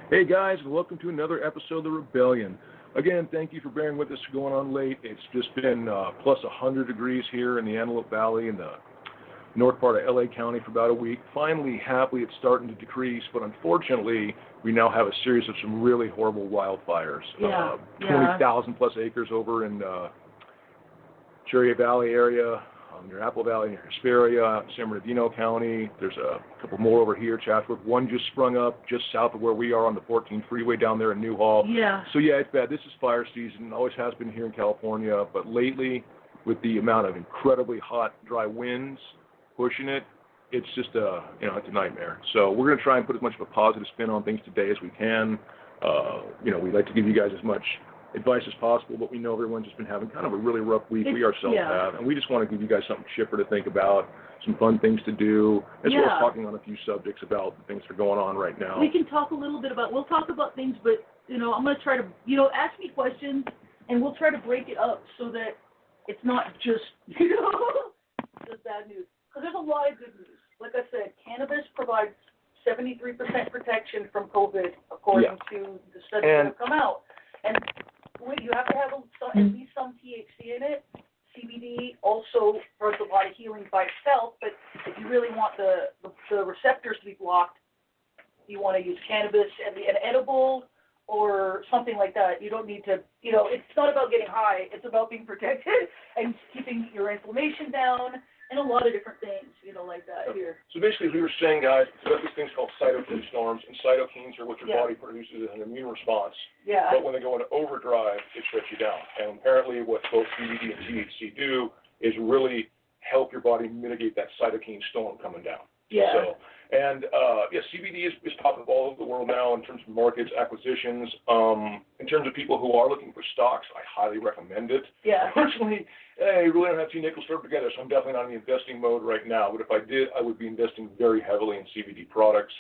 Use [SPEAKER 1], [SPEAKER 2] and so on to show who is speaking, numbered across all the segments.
[SPEAKER 1] Hey guys, welcome to another episode of The Rebellion. Again, thank you for bearing with us going on late. It's just been plus 100 degrees here in the Antelope Valley in the north part of LA County for about a week. Finally, happily, it's starting to decrease, but unfortunately, we now have a series of some really horrible wildfires. 20,000 plus acres over in Cherry Valley area, near Apple Valley, near Hesperia, San Bernardino County. There's a couple more over here, Chatsworth. One just sprung up just south of where we are on the 14 freeway down there in Newhall.
[SPEAKER 2] Yeah.
[SPEAKER 1] So yeah, it's bad. This is fire season. Always has been here in California, but lately, with the amount of incredibly hot, dry winds pushing it, it's just it's a nightmare. So we're going to try and put as much of a positive spin on things today as we can. We'd like to give you guys as much advice as possible, but we know everyone's just been having kind of a really rough week. We ourselves have, and we just want to give you guys something chipper to think about, some fun things to do, as well as talking on a few subjects about the things that are going on right now.
[SPEAKER 2] We can talk a little bit about, we'll talk about things, but, I'm going to try to, ask me questions, and we'll try to break it up so that it's not just, just bad news. Because there's a lot of good news. Like I said, cannabis provides 73% protection from COVID, according to the studies that have come out. And you have to have at least some THC in it. CBD also does a lot of healing by itself, but if you really want the receptors to be blocked, you want to use cannabis and an edible or something like that. You don't need to, it's not about getting high. It's about being protected and keeping your inflammation down and a lot of different things, like that here. So
[SPEAKER 1] basically, as we were saying, guys, we've got these things called cytokine storms, and cytokines are what your body produces as an immune response.
[SPEAKER 2] Yeah.
[SPEAKER 1] But when they go into overdrive, it shuts you down. And apparently what both CBD and THC do is really help your body mitigate that cytokine storm coming down.
[SPEAKER 2] Yeah.
[SPEAKER 1] So, CBD is popping up all over the world now in terms of markets, acquisitions. In terms of people who are looking for stocks, I highly recommend it.
[SPEAKER 2] Yeah.
[SPEAKER 1] Unfortunately, I really don't have two nickels served together, so I'm definitely not in the investing mode right now. But if I did, I would be investing very heavily in CBD products.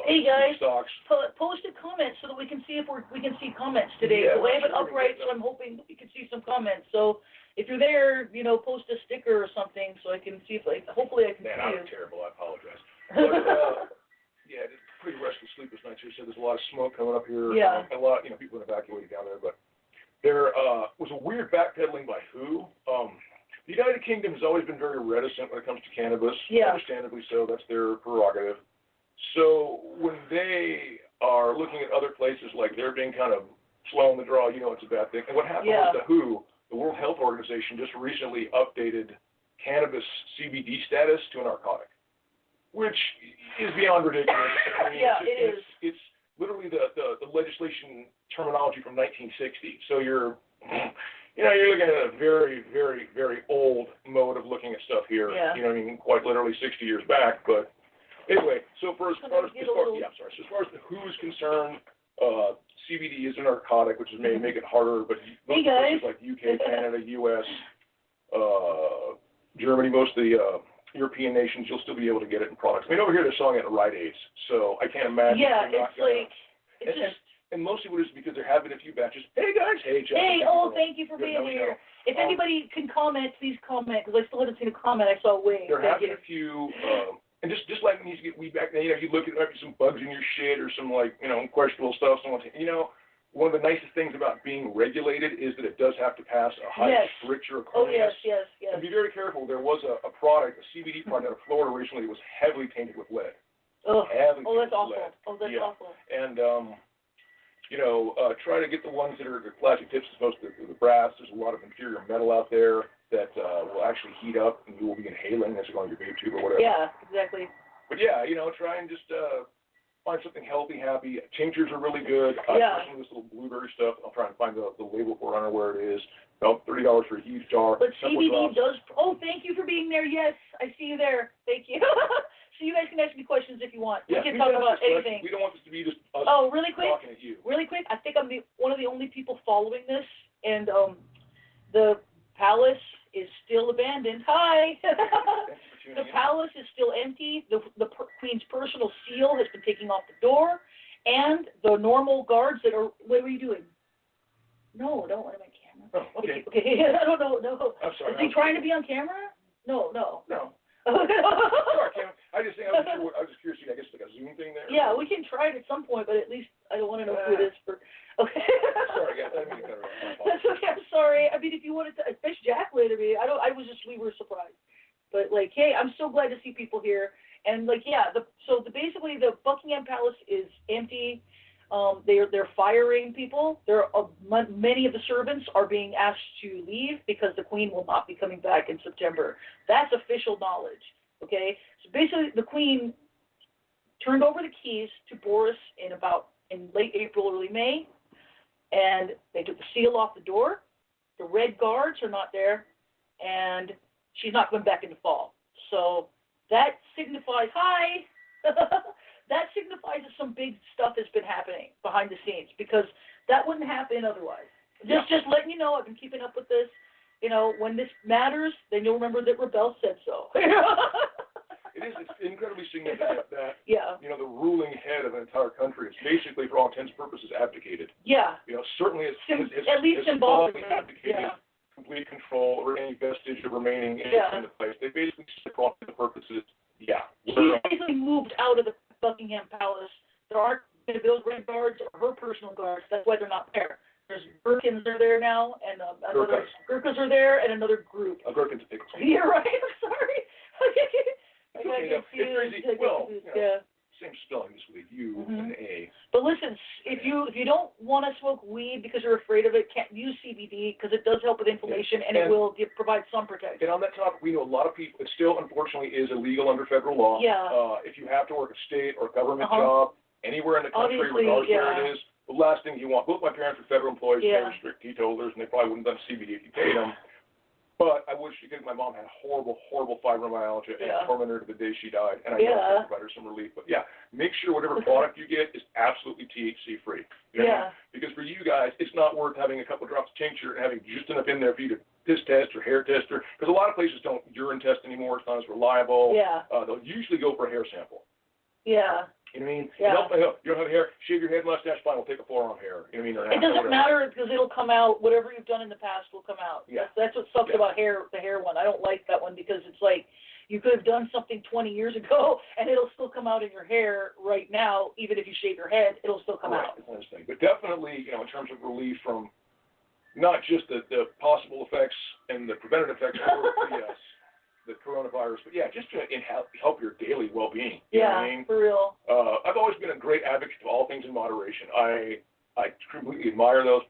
[SPEAKER 2] Hey guys,
[SPEAKER 1] stocks.
[SPEAKER 2] Post a comment so that we can see if we can see comments today.
[SPEAKER 1] Yeah,
[SPEAKER 2] so I have it upright, so I'm hoping we can see some comments. So if you're there, post a sticker or something so I can see if hopefully I can see you.
[SPEAKER 1] Man, I'm terrible. I apologize. But, it's pretty restless, sleepless nights here. So there's a lot of smoke coming up here.
[SPEAKER 2] Yeah.
[SPEAKER 1] A lot, people have evacuated down there. But there was a weird backpedaling by WHO. The United Kingdom has always been very reticent when it comes to cannabis.
[SPEAKER 2] Yeah.
[SPEAKER 1] Understandably so. That's their prerogative. So when they are looking at other places like they're being kind of slow on the draw, it's a bad thing. And what happened was the WHO, the World Health Organization, just recently updated cannabis CBD status to a narcotic, which is beyond ridiculous. I mean, it's literally the legislation terminology from 1960. So you're looking at a very, very, very old mode of looking at stuff here.
[SPEAKER 2] Yeah.
[SPEAKER 1] Quite literally 60 years back. But anyway, so as far as the WHO is concerned, CBD is a narcotic, which may make it harder, but most places like UK, Canada, US, Germany, most of the European nations, you'll still be able to get it in products. I mean, over here they're selling it at Rite Aids, so I can't imagine.
[SPEAKER 2] Yeah,
[SPEAKER 1] and mostly what it is because there have been a few batches. Hey guys, hey Jeff.
[SPEAKER 2] Hey, thank you for being here. If anybody can comment, please comment, because I still haven't seen a comment. I saw Wayne.
[SPEAKER 1] There have been a few. And just like when you get weed back, you look at maybe some bugs in your shit or some questionable stuff. One of the nicest things about being regulated is that it does have to pass a high stricture of cleanliness.
[SPEAKER 2] Oh yes.
[SPEAKER 1] And be very careful. There was a product, a CBD product out of Florida recently that was heavily tainted with lead.
[SPEAKER 2] That's awful. Oh, that's awful.
[SPEAKER 1] And try to get the ones that are the plastic tips as opposed to the brass. There's a lot of inferior metal out there that will actually heat up, and you will be inhaling as you're going to your vape tube or whatever.
[SPEAKER 2] Yeah, exactly.
[SPEAKER 1] But try and just find something healthy, happy. Tinctures are really good. Some of this little blueberry stuff. I'll try and find the label for it. I don't know where it is. About $30 for a huge jar.
[SPEAKER 2] But CBD does. Oh, thank you for being there. Yes, I see you there. Thank you. So you guys can ask me questions if you want. We can talk about anything.
[SPEAKER 1] We don't want this to be just us
[SPEAKER 2] really quick,
[SPEAKER 1] talking at you.
[SPEAKER 2] Really quick, I think I'm one of the only people following this, and the palace is still abandoned. Hi. The palace is still empty. The Queen's personal seal has been taken off the door, and the normal guards that are. What are you doing? No, don't let him on camera.
[SPEAKER 1] Oh, okay.
[SPEAKER 2] Okay. I don't know. No.
[SPEAKER 1] I'm sorry.
[SPEAKER 2] Is he trying to be on camera? No.
[SPEAKER 1] Sorry, Kim. I was just curious. I guess like a Zoom thing there.
[SPEAKER 2] Yeah, we can try it at some point, but at least I don't want to know who it is for. Okay.
[SPEAKER 1] Sorry, guys. I didn't mean to cut her off.
[SPEAKER 2] That's okay. I'm sorry. I mean, if you wanted to, fish Jack later, me. We were surprised. But like, hey, I'm so glad to see people here. And like, yeah, basically the Buckingham Palace is empty. They're firing people. Many of the servants are being asked to leave because the Queen will not be coming back in September. That's official knowledge. Okay, so basically the Queen turned over the keys to Boris in late April, early May, and they took the seal off the door. The Red Guards are not there, and she's not coming back in the fall. So that signifies that signifies that some big stuff has been happening behind the scenes, because that wouldn't happen otherwise. Just letting you know, I've been keeping up with this. You know, when this matters, then you'll remember that Rebel said so.
[SPEAKER 1] It's incredibly significant that,
[SPEAKER 2] yeah.
[SPEAKER 1] You know, the ruling head of an entire country is basically, for all intents and purposes, abdicated.
[SPEAKER 2] Yeah.
[SPEAKER 1] You know, certainly
[SPEAKER 2] at least symbolically.
[SPEAKER 1] Abdicated,
[SPEAKER 2] yeah.
[SPEAKER 1] Complete control or any vestige of remaining in the place. They basically stick off to the purposes. Yeah.
[SPEAKER 2] She basically moved out of the Buckingham Palace. There aren't going to build Red Guards or her personal guards. That's why they're not there. There's Gherkins are there now, and Gurkhas are there, and another group.
[SPEAKER 1] A Gherkin's a pickle.
[SPEAKER 2] Yeah, right. I'm sorry. I got confused.
[SPEAKER 1] Well, same spelling, just with a U and an A.
[SPEAKER 2] But listen, if you don't want to smoke weed because you're afraid of it, can't use CBD because it does help with inflammation and it will provide some protection.
[SPEAKER 1] And on that topic, we know a lot of people. It still, unfortunately, is illegal under federal law.
[SPEAKER 2] Yeah.
[SPEAKER 1] If you have to work a state or government job anywhere in the country, regardless where it is, the last thing you want. Both my parents were federal employees. They were strict teetotalers, and they probably wouldn't have done CBD if you paid them. But I wish, because my mom had horrible fibromyalgia and it tormented her to the day she died, and I know I can provide her some relief. But make sure whatever product you get is absolutely THC free. You know? Because for you guys, it's not worth having a couple drops of tincture and having just enough in there for you to piss test or hair test, because a lot of places don't urine test anymore. It's not as reliable. They'll usually go for a hair sample.
[SPEAKER 2] Yeah.
[SPEAKER 1] You know what I mean?
[SPEAKER 2] Yeah.
[SPEAKER 1] You don't have hair, shave your head, mustache, fine, we'll take a forearm hair. You know what I mean?
[SPEAKER 2] It doesn't matter because it'll come out. Whatever you've done in the past will come out.
[SPEAKER 1] Yeah.
[SPEAKER 2] That's what sucks about the hair one. I don't like that one because it's like you could have done something 20 years ago and it'll still come out in your hair right now. Even if you shave your head, it'll still come out.
[SPEAKER 1] But definitely, in terms of relief from not just the possible effects and the preventative effects of the coronavirus, but just to help your daily well-being. You know what I mean?
[SPEAKER 2] For real.
[SPEAKER 1] I've always been a great advocate of all things in moderation. I completely admire those.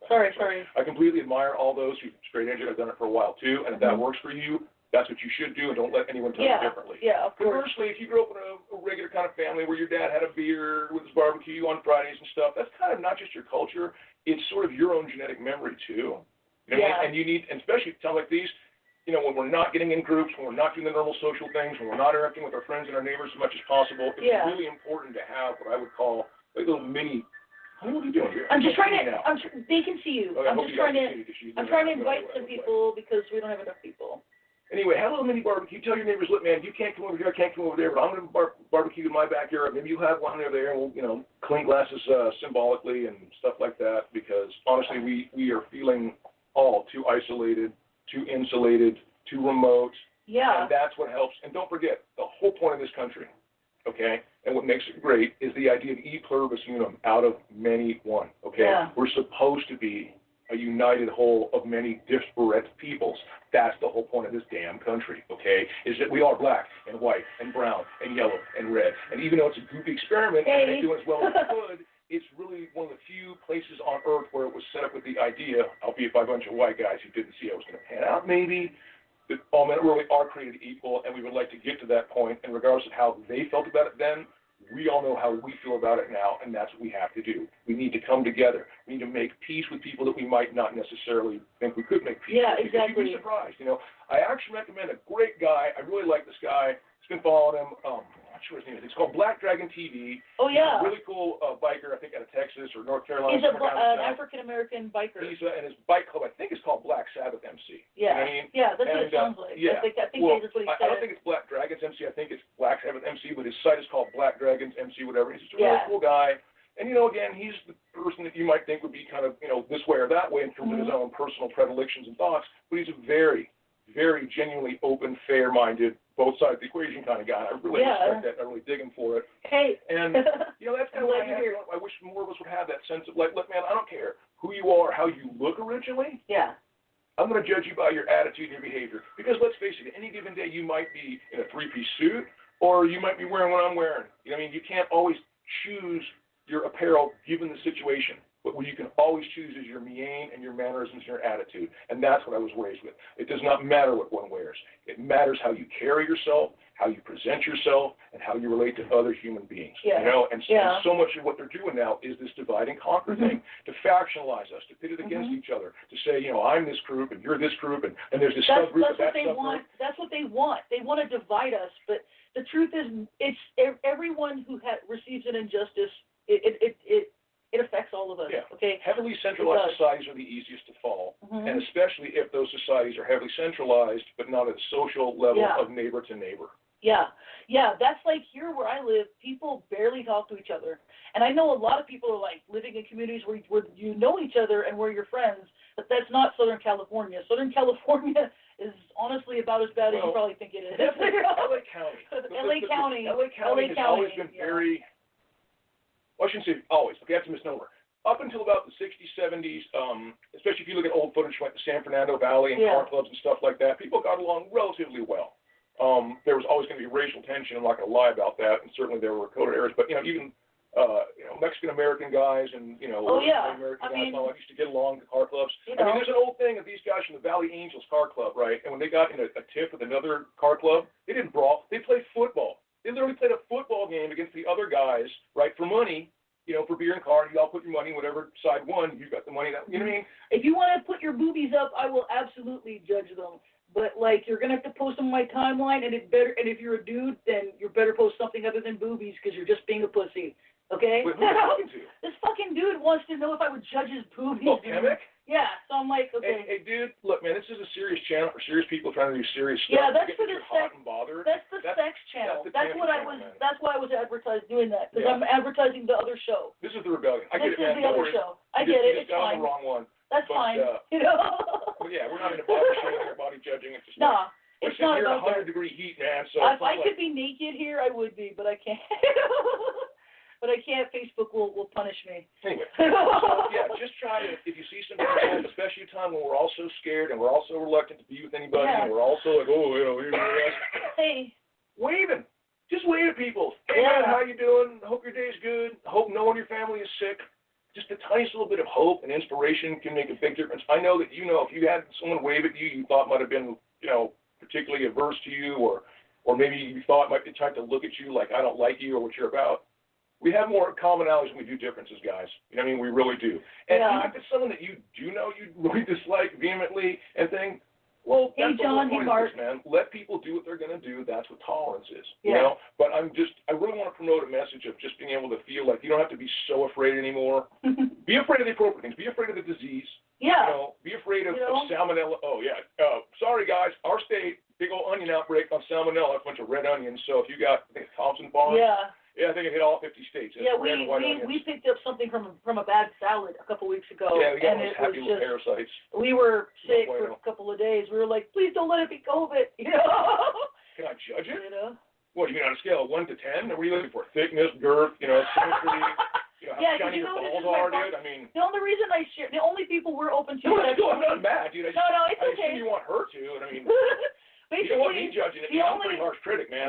[SPEAKER 1] Sorry. I completely admire all those who straight edge it. I've done it for a while too, and if that works for you, that's what you should do, and don't let anyone tell you differently.
[SPEAKER 2] Yeah, of course.
[SPEAKER 1] Conversely, if you grew up in a regular kind of family where your dad had a beer with his barbecue on Fridays and stuff, that's kind of not just your culture, it's sort of your own genetic memory too. You know what I mean? And you need, and especially times like these, when we're not getting in groups, when we're not doing the normal social things, when we're not interacting with our friends and our neighbors as much as possible, it's really important to have what I would call like little mini. What are you doing here?
[SPEAKER 2] I'm just trying to. They can see you.
[SPEAKER 1] Okay,
[SPEAKER 2] I'm trying to invite some people because we don't have enough people.
[SPEAKER 1] Anyway, have a little mini barbecue. Tell your neighbors, look, man, you can't come over here, I can't come over there, but I'm going to barbecue in my backyard. Maybe you have one over there, and we'll, clean glasses symbolically and stuff like that. Because honestly, we are feeling all too isolated, too insulated, too remote.
[SPEAKER 2] Yeah.
[SPEAKER 1] And that's what helps. And don't forget, the whole point of this country, okay, and what makes it great is the idea of e pluribus unum, out of many one, okay?
[SPEAKER 2] Yeah.
[SPEAKER 1] We're supposed to be a united whole of many disparate peoples. That's the whole point of this damn country, okay, is that we are black and white and brown and yellow and red. And even though it's a goofy experiment and it's doing as well as it could, it's really one of the few places on Earth where it was set up with the idea, albeit by a bunch of white guys who didn't see how it was going to pan out maybe, that all men really are created equal, and we would like to get to that point. And regardless of how they felt about it then, we all know how we feel about it now, and that's what we have to do. We need to come together. We need to make peace with people that we might not necessarily think we could make peace with.
[SPEAKER 2] Exactly.
[SPEAKER 1] You'd be surprised. I actually recommend a great guy. I really like this guy. I've been following him. I'm not sure his name is. It's called Black Dragon TV.
[SPEAKER 2] Oh, yeah.
[SPEAKER 1] He's a really cool biker, I think, out of Texas or North Carolina.
[SPEAKER 2] He's an African-American biker.
[SPEAKER 1] And his bike club, I think, is called Black Sabbath MC.
[SPEAKER 2] Yeah.
[SPEAKER 1] You know what I mean?
[SPEAKER 2] Yeah, that's what it sounds like.
[SPEAKER 1] Yeah.
[SPEAKER 2] I think that's what he said.
[SPEAKER 1] I don't think it's Black Dragons MC. I think it's Black Sabbath MC, but his site is called Black Dragons MC, whatever. He's just a really cool guy. And, again, he's the person that you might think would be kind of, this way or that way in terms of his own personal predilections and thoughts, but he's a very, very genuinely open, fair-minded, both sides of the equation kind of guy. I really respect that. I really dig him for it.
[SPEAKER 2] Hey.
[SPEAKER 1] And, that's kind of what I wish more of us would have that sense of, like, look, man, I don't care who you are, how you look originally.
[SPEAKER 2] Yeah.
[SPEAKER 1] I'm going to judge you by your attitude and your behavior. Because let's face it, any given day you might be in a three-piece suit or you might be wearing what I'm wearing. You can't always choose your apparel given the situation. But what you can always choose is your mien and your mannerisms and your attitude. And that's what I was raised with. It does not matter what one wears. It matters how you carry yourself, how you present yourself, and how you relate to other human beings.
[SPEAKER 2] Yeah.
[SPEAKER 1] And so much of what they're doing now is this divide and conquer thing, to factionalize us, to pit it against each other, to say, I'm this group and you're this group, and there's this subgroup of that subgroup.
[SPEAKER 2] That's what they want. They want to divide us. But the truth is, it's everyone who receives an injustice, it affects all of us.
[SPEAKER 1] Yeah.
[SPEAKER 2] Okay.
[SPEAKER 1] Heavily centralized societies are the easiest to fall, and especially if those societies are heavily centralized, but not at a social level of neighbor to neighbor.
[SPEAKER 2] Yeah. That's like here where I live, people barely talk to each other. And I know a lot of people are like living in communities where you know each other and where you're friends, but that's not Southern California. Southern California is honestly about as bad as you probably think it is.
[SPEAKER 1] LA County.
[SPEAKER 2] LA County
[SPEAKER 1] has always been very, well, I shouldn't say always, okay, that's a misnomer. Up until about the 60s, 70s, especially if you look at old footage like the San Fernando Valley and car clubs and stuff like that, people got along relatively well. There was always going to be racial tension. I'm not going to lie about that, and certainly there were coded areas. But even Mexican American guys and American guys all used to get along to car clubs. There's an old thing of these guys from the Valley Angels car club, right? And when they got in a tiff with another car club, they didn't brawl. They played football. They literally played a football game against the other guys, right, for money. For beer and car, you all put your money, whatever side won, you got the money. You know what I mean?
[SPEAKER 2] If you want to put your boobies up, I will absolutely judge them. But you're gonna have to post them on my timeline, and if you're a dude, then you better post something other than boobies because you're just being a pussy. Okay?
[SPEAKER 1] Wait, who are you talking to?
[SPEAKER 2] This fucking dude wants to know if I would judge his boobies.
[SPEAKER 1] Oh, Kemek?
[SPEAKER 2] Yeah. So I'm like, okay.
[SPEAKER 1] Hey, dude, look, man, this is a serious channel for serious people trying to do serious stuff.
[SPEAKER 2] Yeah, that's for the
[SPEAKER 1] sex. That's
[SPEAKER 2] the sex channel. That's
[SPEAKER 1] what
[SPEAKER 2] I was. Man. That's why I was advertised doing that because I'm advertising the other show.
[SPEAKER 1] This is the Rebellion. I get it, man.
[SPEAKER 2] This is the other show. I get it. It's fine.
[SPEAKER 1] The wrong one.
[SPEAKER 2] That's fine.
[SPEAKER 1] Well, yeah, we're not into body shaming or body judging. It's just
[SPEAKER 2] it's not about
[SPEAKER 1] that. 100-degree heat, man. So
[SPEAKER 2] if I could be naked here, I would be, but I can't. But I can't. Facebook will punish me.
[SPEAKER 1] Anyway, so just try to, if you see some people, especially a time when we're all so scared and we're all so reluctant to be with anybody, and we're all so like,
[SPEAKER 2] hey,
[SPEAKER 1] waving. Just wave at people. Hey, man, how you doing? Hope your day's good. Hope no one in your family is sick. Just the tiniest little bit of hope and inspiration can make a big difference. I know that if you had someone wave at you thought might have been, particularly averse to you, or maybe you thought might be trying to look at you like I don't like you or what you're about. We have more commonalities than we do differences, guys. We really do. And even if it's someone that you do know you really dislike vehemently and think, well, that's the whole point of this, man. Let people do what they're going to do. That's what tolerance is, you know? But I really want to promote a message of just being able to feel like you don't have to be so afraid anymore. Be afraid of the appropriate things. Be afraid of the disease.
[SPEAKER 2] Yeah.
[SPEAKER 1] Be afraid of salmonella. Oh, yeah. Sorry, guys. Our state, big old onion outbreak on salmonella. A bunch of red onions. So if you got, I think, Thompson Farms.
[SPEAKER 2] Yeah.
[SPEAKER 1] Yeah, I think it hit all 50 states.
[SPEAKER 2] Yeah, we picked up something from a bad salad a couple weeks ago.
[SPEAKER 1] Yeah, we got
[SPEAKER 2] and
[SPEAKER 1] those happy little parasites.
[SPEAKER 2] We were sick for a couple of days. We were like, please don't let it be COVID.
[SPEAKER 1] Can I judge it? What, you mean on a scale of 1 to 10? What are you looking for? Thickness, girth, symmetry, how shiny your balls are, dude?
[SPEAKER 2] The only reason the only people we're open to.
[SPEAKER 1] I'm not mad, dude.
[SPEAKER 2] It's
[SPEAKER 1] I
[SPEAKER 2] okay.
[SPEAKER 1] assume you want her to, and
[SPEAKER 2] Basically,
[SPEAKER 1] you don't want me judging it. I'm a pretty harsh critic, man.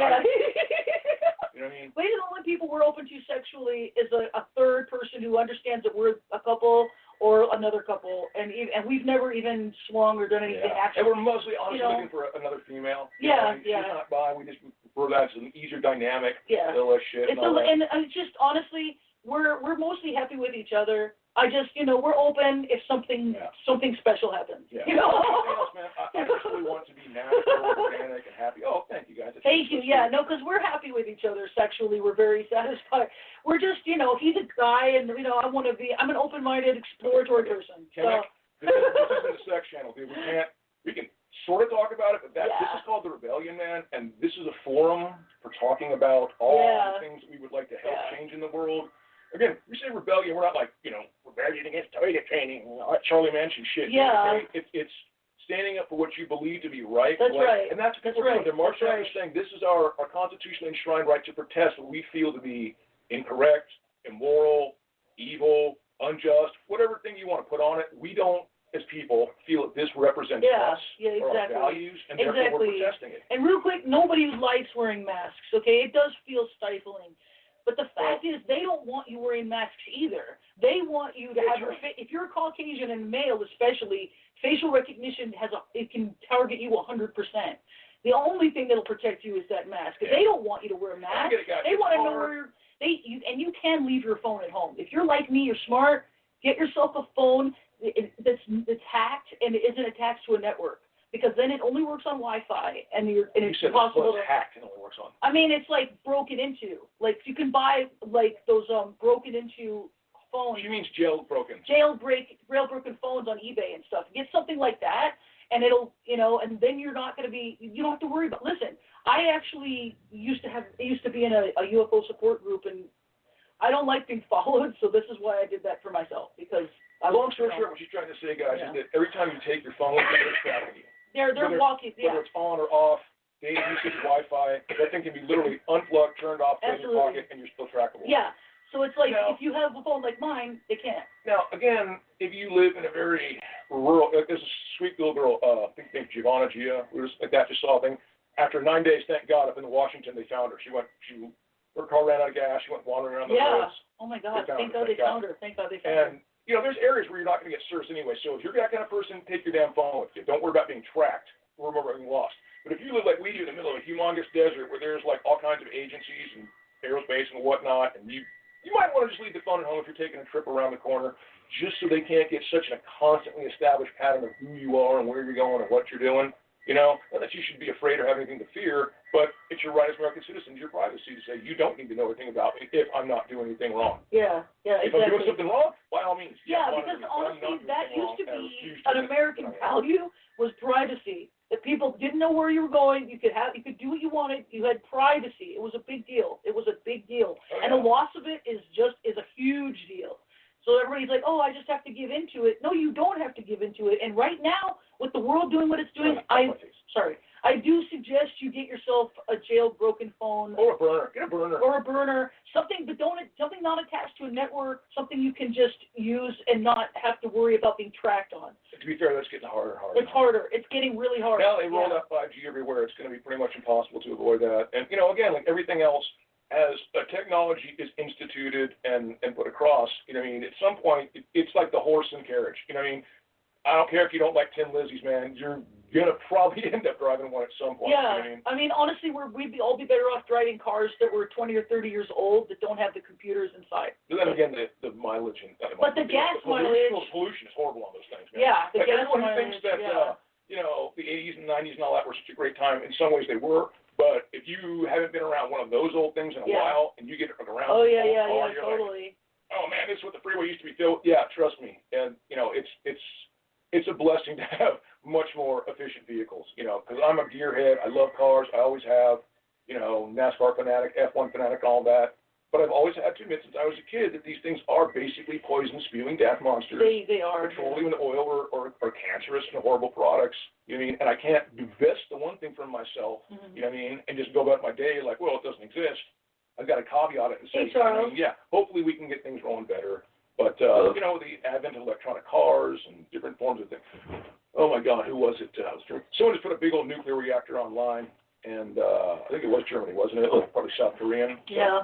[SPEAKER 1] You know what I mean?
[SPEAKER 2] Basically, the only people we're open to sexually is a third person who understands that we're a couple or another couple, and we've never even swung or done anything actually.
[SPEAKER 1] And we're mostly honestly looking for another female.
[SPEAKER 2] She's
[SPEAKER 1] not bi. We just prefer that. It's an easier dynamic.
[SPEAKER 2] Yeah.
[SPEAKER 1] Less shit.
[SPEAKER 2] And just honestly, we're mostly happy with each other. I just, we're open if something special happens.
[SPEAKER 1] Yeah. Anything else, man? I just really want to be natural, organic, and happy. Oh, thank you, guys.
[SPEAKER 2] Thank you. Yeah, no, because we're happy with each other sexually. We're very satisfied. We're just, if he's a guy and, I'm an open-minded, exploratory person.
[SPEAKER 1] This isn't a sex channel, dude. We can sort of talk about it, but this is called The Rebellion, man, and this is a forum for talking about all the things that we would like to help change in the world. Again, we say rebellion, we're not like, rebellion against toilet training, Charlie Manson shit.
[SPEAKER 2] Yeah.
[SPEAKER 1] It's standing up for what you believe to be right.
[SPEAKER 2] That's right.
[SPEAKER 1] And that's what people are doing. They're marching out and saying, this is our constitutionally enshrined right to protest what we feel to be incorrect, immoral, evil, unjust, whatever thing you want to put on it. We don't, as people, feel that this represents us or our values, and therefore we're protesting it.
[SPEAKER 2] And real quick, nobody likes wearing masks, okay? It does feel stifling. But the fact is, they don't want you wearing masks either. They want you to have if you're a Caucasian and male especially, facial recognition it can target you 100%. The only thing that'll protect you is that mask. They don't want you to wear a mask. They want to know where and you can leave your phone at home. If you're like me, you're smart, get yourself a phone that's hacked and it isn't attached to a network. Because then it only works on Wi-Fi, and it's possible.
[SPEAKER 1] It's hacked and only works on.
[SPEAKER 2] I mean, it's like broken into. Like you can buy like those broken into phones.
[SPEAKER 1] She means jailbroken
[SPEAKER 2] phones on eBay and stuff. Get something like that, and it'll and then you're not going to be. You don't have to worry about. Listen, I actually used to be in a UFO support group, and I don't like being followed, so this is why I did that for myself because.
[SPEAKER 1] Long story short, what she's trying to say, guys, is that every time you take your phone, it's tracking you.
[SPEAKER 2] They're walking.
[SPEAKER 1] Whether it's on or off, data usage, Wi-Fi, that thing can be literally unplugged, turned off, put in your pocket, and you're still trackable.
[SPEAKER 2] Yeah. So it's like if you have a phone like mine, they can't.
[SPEAKER 1] Now, again, if you live in a very rural, there's a sweet little girl, I think Giovanna Gia, just saw a thing. After 9 days, thank God, up in Washington, they found her. Her car ran out of gas. She went wandering around the roads.
[SPEAKER 2] Oh my God! Thank God they found her. Thank God they found her.
[SPEAKER 1] There's areas where you're not going to get searched anyway. So if you're that kind of person, take your damn phone with you. Don't worry about being tracked or being lost. But if you live like we do in the middle of a humongous desert where there's like all kinds of agencies and aerospace and whatnot, and you might want to just leave the phone at home if you're taking a trip around the corner, just so they can't get such a constantly established pattern of who you are and where you're going and what you're doing. Not that you should be afraid or have anything to fear, but it's your right as American citizens, your privacy to say you don't need to know everything about me if I'm not doing anything wrong.
[SPEAKER 2] Yeah,
[SPEAKER 1] exactly. If I'm doing something wrong, by all means.
[SPEAKER 2] Yeah, because honestly, that used to be an American value was privacy. That people didn't know where you were going. You could do what you wanted. You had privacy. It was a big deal. And the loss of it is a huge deal. So everybody's like, oh, I just have to give into it. No, you don't have to give into it. And right now, with the world doing what it's doing, I do suggest you get yourself a jailbroken phone.
[SPEAKER 1] Or a burner. Get a burner.
[SPEAKER 2] Or a burner. Something not attached to a network, something you can just use and not have to worry about being tracked on.
[SPEAKER 1] To be fair, that's getting harder and harder.
[SPEAKER 2] It's harder. It's getting really hard.
[SPEAKER 1] Now they rolled out 5G everywhere. It's going to be pretty much impossible to avoid that. And, again, like everything else, as a technology is instituted and put across, at some point, it's like the horse and carriage. I don't care if you don't like Tin Lizzies, man. You're going to probably end up driving one at some point.
[SPEAKER 2] Yeah. Honestly, we'd all be better off driving cars that were 20 or 30 years old that don't have the computers inside.
[SPEAKER 1] But then again, the mileage and
[SPEAKER 2] but the gas mileage.
[SPEAKER 1] Pollution is horrible on those things, man.
[SPEAKER 2] Yeah, the gas
[SPEAKER 1] everyone
[SPEAKER 2] mileage.
[SPEAKER 1] Thinks that, the 80s and 90s and all that were such a great time. In some ways they were. But if you haven't been around one of those old things in a while and you get around,
[SPEAKER 2] totally.
[SPEAKER 1] Like, oh man, this is what the freeway used to be filled. Yeah, trust me. And it's a blessing to have much more efficient vehicles. Because I'm a gearhead. I love cars. I always have. NASCAR fanatic, F1 fanatic, all that. But I've always had to admit since I was a kid that these things are basically poison-spewing death monsters.
[SPEAKER 2] They are.
[SPEAKER 1] Petroleum and oil are cancerous and horrible products. And I can't divest the one thing from myself, and just go about my day like, well, it doesn't exist. I've got to caveat it and say, hopefully we can get things rolling better. But, the advent of electronic cars and different forms of things. Oh, my God, who was it? Someone just put a big old nuclear reactor online, and I think it was Germany, wasn't it? Probably South Korean. So.
[SPEAKER 2] Yeah.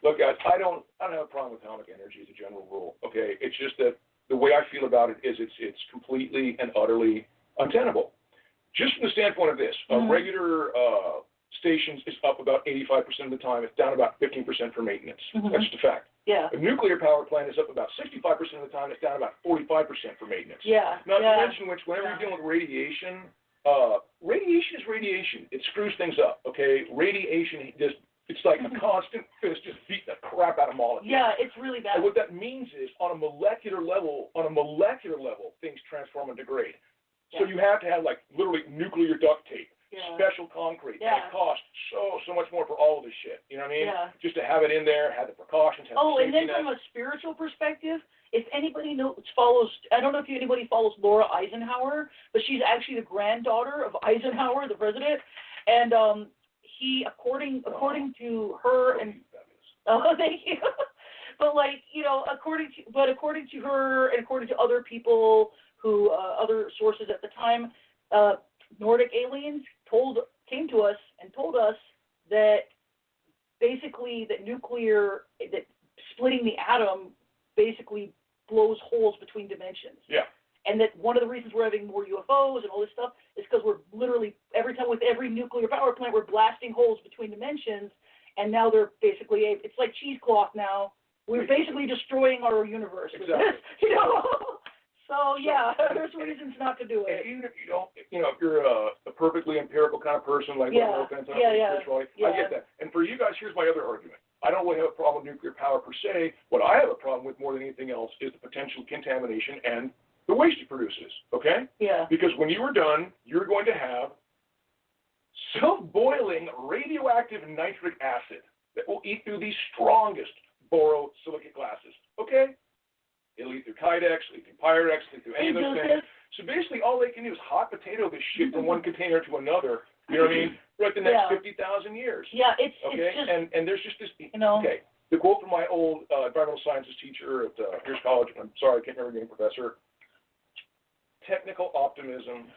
[SPEAKER 1] Look, guys, I don't have a problem with atomic energy as a general rule, okay? It's just that the way I feel about it is it's completely and utterly untenable. Just from the standpoint of this, regular stations is up about 85% of the time. It's down about 15% for maintenance. That's just a fact.
[SPEAKER 2] Yeah.
[SPEAKER 1] A nuclear power plant is up about 65% of the time. It's down about 45% for maintenance.
[SPEAKER 2] Yeah.
[SPEAKER 1] Not to mention which, whenever you're dealing with radiation, radiation is radiation. It screws things up, okay? Radiation it's like a constant fist just beating the crap out of molecules.
[SPEAKER 2] Yeah, it's really bad.
[SPEAKER 1] And what that means is, on a molecular level, things transform and degrade. So you have to have, like, literally nuclear duct tape. special concrete.
[SPEAKER 2] Yeah.
[SPEAKER 1] And it costs so much more for all of this shit. You know what I mean?
[SPEAKER 2] Yeah.
[SPEAKER 1] Just to have it in there, have the precautions, have the safety
[SPEAKER 2] and then
[SPEAKER 1] net.
[SPEAKER 2] from a spiritual perspective, if anybody follows, I don't know if anybody follows Laura Eisenhower, but she's actually the granddaughter of Eisenhower, the president, and he, according to her and thank you. But according to her and according to other people who other sources at the time, Nordic aliens came to us and told us that basically that splitting the atom basically blows holes between dimensions.
[SPEAKER 1] Yeah.
[SPEAKER 2] And that one of the reasons we're having more UFOs and all this stuff is because we're literally, every time with every nuclear power plant, we're blasting holes between dimensions, and now they're basically, it's like cheesecloth now. We're basically destroying our universe with this, So, there's reasons not to do it.
[SPEAKER 1] And even if you don't, if you're a perfectly empirical kind of person, like no offense, I get that. And for you guys, here's my other argument. I don't really have a problem with nuclear power per se. What I have a problem with more than anything else is the potential contamination and the waste it produces, okay?
[SPEAKER 2] Yeah.
[SPEAKER 1] Because when you are done, you're going to have self-boiling radioactive nitric acid that will eat through the strongest borosilicate glasses, okay? It'll eat through Kydex, it'll eat through Pyrex, it'll eat through any of those things. So basically all they can do is hot potato this shit from one container to another, you know what I mean, for like the next 50,000 years.
[SPEAKER 2] Yeah, it's
[SPEAKER 1] okay?
[SPEAKER 2] It's just,
[SPEAKER 1] and there's just this, okay, the quote from my old environmental sciences teacher at Pierce College, I'm sorry, I can't remember the name, professor, technological optimism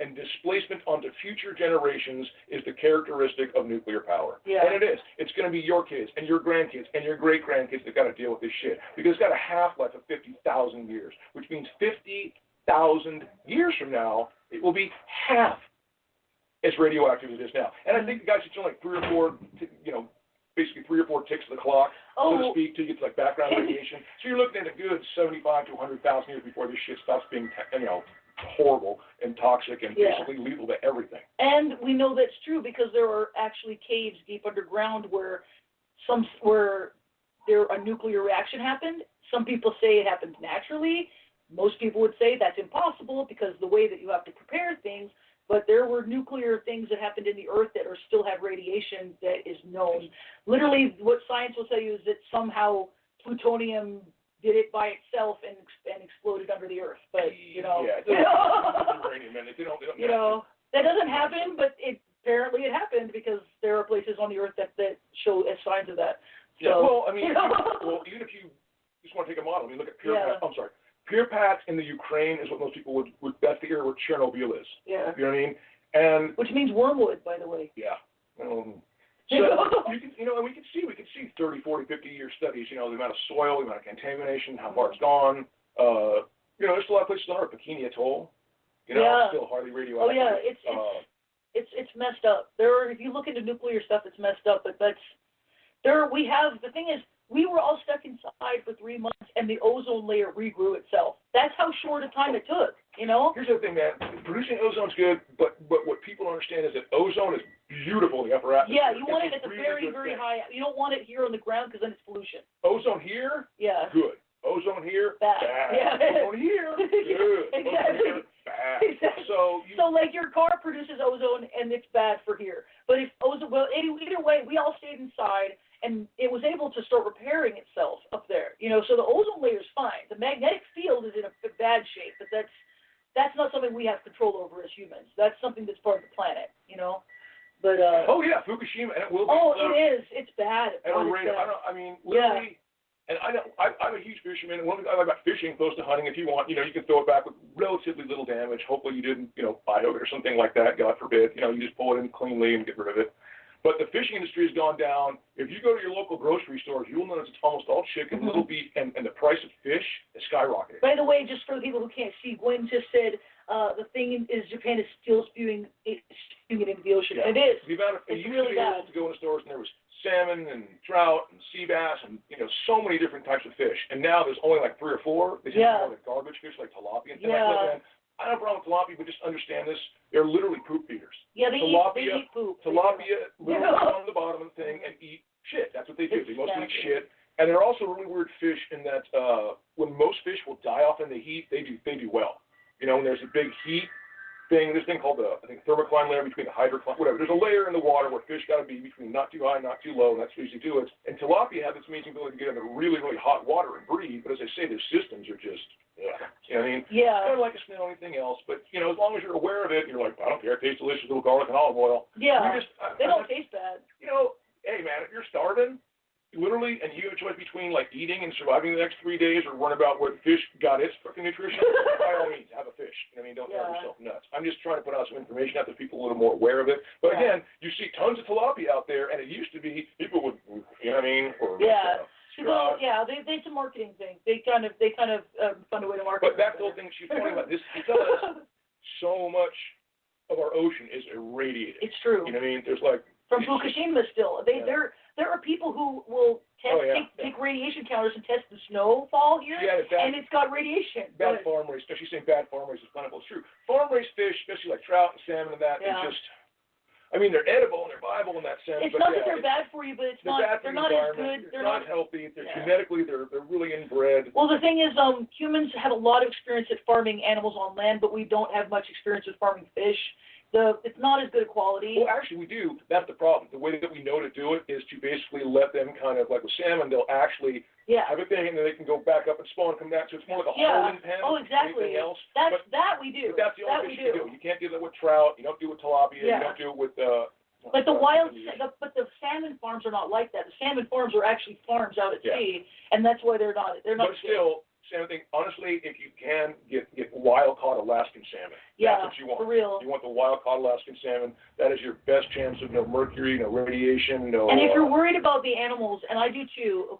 [SPEAKER 1] and displacement onto future generations is the characteristic of nuclear power.
[SPEAKER 2] Yeah.
[SPEAKER 1] And it is. It's going to be your kids and your grandkids and your great-grandkids that got to deal with this shit. Because it's got a half-life of 50,000 years, which means 50,000 years from now, it will be half as radioactive as it is now. And I think the guys should show like 3 or 4, basically 3 or 4 ticks of the clock, so to speak, to get to like background radiation. So you're looking at a good 75 to 100,000 years before this shit stops being, horrible and toxic and basically lethal to everything.
[SPEAKER 2] And we know that's true because there are actually caves deep underground where a nuclear reaction happened. Some people say it happened naturally. Most people would say that's impossible because the way that you have to prepare things. But there were nuclear things that happened in the earth that still have radiation that is known. Literally, what science will tell you is that somehow plutonium did it by itself and exploded under the earth. But,
[SPEAKER 1] that
[SPEAKER 2] doesn't happen, but apparently it happened because there are places on the earth that show signs of that. So,
[SPEAKER 1] even if you just want to take a model, look at Pure-Pat in the Ukraine is what most people would that's the area where Chernobyl is.
[SPEAKER 2] Yeah.
[SPEAKER 1] You know what I mean? And
[SPEAKER 2] which means wormwood, by the way.
[SPEAKER 1] Yeah. So you can, and we can see 30, 40, 50-year studies. The amount of soil, the amount of contamination, how far it's gone. There's a lot of places on Earth. Bikini Atoll. It's still hardly radioactive.
[SPEAKER 2] Oh yeah, it's messed up. If you look into nuclear stuff, it's messed up. But the thing is, we were all stuck inside for 3 months, and the ozone layer regrew itself. That's how short a time it took.
[SPEAKER 1] Here's the thing, man. Producing ozone's good, but what people don't understand is that ozone is beautiful in the upper atmosphere.
[SPEAKER 2] Yeah, you want it at the very, very high. You don't want it here on the ground because then it's pollution.
[SPEAKER 1] Ozone here, good. Ozone here, bad.
[SPEAKER 2] Yeah.
[SPEAKER 1] Ozone here, good.
[SPEAKER 2] Exactly.
[SPEAKER 1] Ozone here, bad.
[SPEAKER 2] Exactly. So like your car produces ozone and it's bad for here. But if ozone, either way, we all stayed inside and it was able to start repairing itself up there. So the ozone layer is fine. The magnetic field is in a bad shape, but that's not something we have control over as humans. That's something that's part of the planet. But
[SPEAKER 1] Fukushima, and it will be.
[SPEAKER 2] It is. It's bad.
[SPEAKER 1] Literally. And I'm a huge fisherman, and one of the things I like about fishing, opposed to hunting, if you want, you can throw it back with relatively little damage. Hopefully you didn't, bite hook it or something like that, God forbid. You just pull it in cleanly and get rid of it. But the fishing industry has gone down. If you go to your local grocery stores, you'll notice it's almost all chicken, little beef, and the price of fish is skyrocketing.
[SPEAKER 2] By the way, just for the people who can't see, Gwen just said the thing is Japan is still spewing it into the ocean.
[SPEAKER 1] Yeah.
[SPEAKER 2] It is.
[SPEAKER 1] The amount of,
[SPEAKER 2] it's
[SPEAKER 1] you
[SPEAKER 2] really
[SPEAKER 1] used to be
[SPEAKER 2] bad.
[SPEAKER 1] able to go in stores and there was salmon and trout and sea bass and so many different types of fish. And now there's only like 3 or 4. They just more like garbage fish like tilapia and things like that. I don't have a problem with tilapia, but just understand this. They're literally poop feeders.
[SPEAKER 2] Yeah, they eat poop.
[SPEAKER 1] Tilapia literally go on the bottom of the thing and eat shit. That's what they do. They mostly eat shit. And they're also really weird fish in that when most fish will die off in the heat, they do well. When there's a big heat, this thing called the, I think, thermocline layer between the hydrocline, whatever. There's a layer in the water where fish got to be between not too high, not too low, and that's what usually do it. And tilapia have this amazing ability to get into really, really hot water and breathe, but as I say, their systems are just, you know what I mean?
[SPEAKER 2] Yeah.
[SPEAKER 1] Kind of like a snail or anything else, but, you know, as long as you're aware of it, you're like, I don't care, it tastes delicious, little garlic and olive oil.
[SPEAKER 2] Yeah, they don't
[SPEAKER 1] I,
[SPEAKER 2] taste bad.
[SPEAKER 1] You know, hey, man, if you're starving, literally, and you have a choice between, like, eating and surviving the next 3 days or worrying about what fish got its fucking nutrition, by all means, have a fish. I mean, don't drive yourself nuts. I'm just trying to put out some information out that people are a little more aware of it. But again, you see tons of tilapia out there, and it used to be people would, you know what I mean? Or,
[SPEAKER 2] Well, it's a marketing thing. They kind of find a way to market.
[SPEAKER 1] But that's the whole thing she's talking about. This because so much of our ocean is irradiated.
[SPEAKER 2] It's true.
[SPEAKER 1] You know what I mean? There's like
[SPEAKER 2] from Fukushima still. There are people who will take radiation counters and test the snowfall here, and it's got radiation.
[SPEAKER 1] Bad farm raised, especially saying bad farm raised is plentiful. It's true. Farm raised fish, especially like trout and salmon and that, is just. I mean, they're edible and they're viable in that sense.
[SPEAKER 2] It's not that they're bad for you, but it's not. They're not as good.
[SPEAKER 1] They're not healthy. They're genetically, they're really inbred.
[SPEAKER 2] Well, the thing is, humans have a lot of experience at farming animals on land, but we don't have much experience with farming fish. It's not as good a quality.
[SPEAKER 1] Well, actually, we do. That's the problem. The way that we know to do it is to basically let them kind of, like with salmon, they'll actually have a thing, and then they can go back up and spawn and come back. So it's more like a holding pen.
[SPEAKER 2] Oh, exactly.
[SPEAKER 1] Anything else.
[SPEAKER 2] That we do.
[SPEAKER 1] But that's the only fish you do. You can't do that with trout. You don't do it with tilapia. You don't do it with.
[SPEAKER 2] But the salmon farms are not like that. The salmon farms are actually farms out at sea, and that's why they're not. But
[SPEAKER 1] still. Salmon thing. Honestly, if you can get wild caught Alaskan salmon, that's what you want.
[SPEAKER 2] For real.
[SPEAKER 1] You want the wild caught Alaskan salmon. That is your best chance of no mercury, no radiation, no.
[SPEAKER 2] And if you're worried about the animals, and I do too,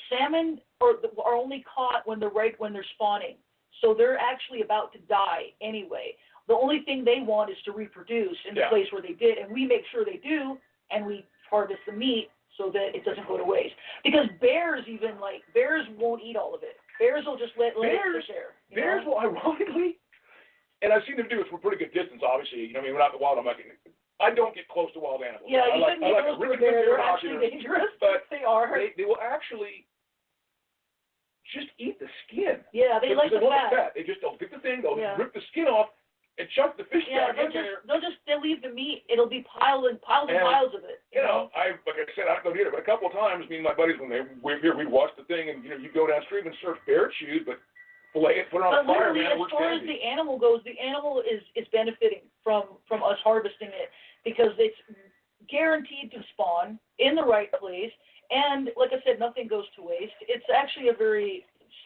[SPEAKER 2] salmon are only caught when they're spawning, so they're actually about to die anyway. The only thing they want is to reproduce in the place where they did, and we make sure they do, and we harvest the meat so that it doesn't go to waste. Because bears won't eat all of it. Bears will just let it sit there.
[SPEAKER 1] Bears will, ironically, and I've seen them do it from a pretty good distance, obviously. You know, I mean, we're not in the wild. I don't get close to wild animals.
[SPEAKER 2] Yeah, you shouldn't get close to a bear. They're actually dangerous.
[SPEAKER 1] But
[SPEAKER 2] they are.
[SPEAKER 1] They will actually just eat the skin.
[SPEAKER 2] Yeah, they like the fat.
[SPEAKER 1] They'll get the thing, they'll rip the skin off, and chuck the fish back in there.
[SPEAKER 2] They'll leave the meat. It'll be piles and piles of it.
[SPEAKER 1] You know, like I said, I don't go near it, but a couple of times, me and my buddies, when we're here, we'd watch the thing, and you go downstream and surf bear chews, but fillet it, put it on a fire, man.
[SPEAKER 2] As far as the animal goes, the animal is benefiting from us harvesting it because it's guaranteed to spawn in the right place, and like I said, nothing goes to waste. It's actually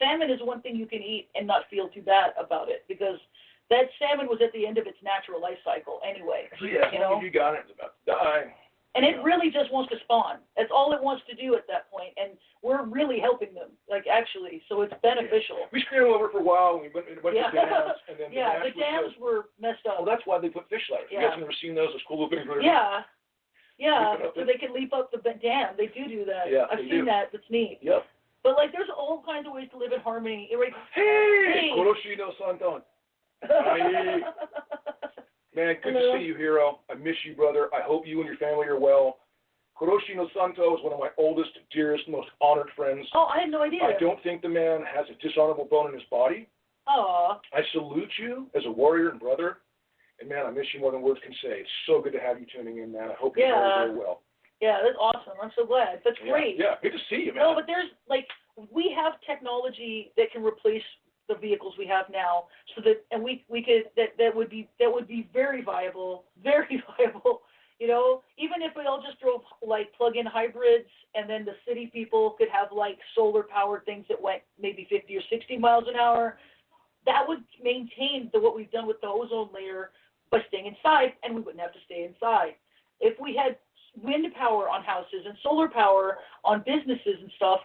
[SPEAKER 2] salmon is one thing you can eat and not feel too bad about it because that salmon was at the end of its natural life cycle anyway.
[SPEAKER 1] Yeah, you got it, it's about to die.
[SPEAKER 2] And it really just wants to spawn. That's all it wants to do at that point, and we're really helping them, actually, so it's beneficial.
[SPEAKER 1] We scrambled over for a while, and we went to bunch of dams, and then
[SPEAKER 2] the dams were messed up.
[SPEAKER 1] Well, that's why they put fish ladders. You guys have never seen those cool little things?
[SPEAKER 2] So they can leap up the dam. They do that.
[SPEAKER 1] Yeah,
[SPEAKER 2] I've seen that. That's neat.
[SPEAKER 1] Yep.
[SPEAKER 2] But, there's all kinds of ways to live in harmony.
[SPEAKER 1] Hey! Koroshino Santon. Man, good to see you, hero. I miss you, brother. I hope you and your family are well. Koroshino Santo is one of my oldest, dearest, most honored friends.
[SPEAKER 2] Oh, I had no idea.
[SPEAKER 1] I don't think the man has a dishonorable bone in his body.
[SPEAKER 2] Aw.
[SPEAKER 1] I salute you as a warrior and brother. And, man, I miss you more than words can say. It's so good to have you tuning in, man. I hope you're very, very well.
[SPEAKER 2] Yeah, that's awesome. I'm so glad. That's great.
[SPEAKER 1] Yeah, good to see you, man.
[SPEAKER 2] No, but there's, we have technology that can replace the vehicles we have now, so that that would be very viable, even if we all just drove plug-in hybrids, and then the city people could have solar powered things that went maybe 50 or 60 miles an hour. That would maintain what we've done with the ozone layer by staying inside, and we wouldn't have to stay inside. If we had wind power on houses and solar power on businesses and stuff,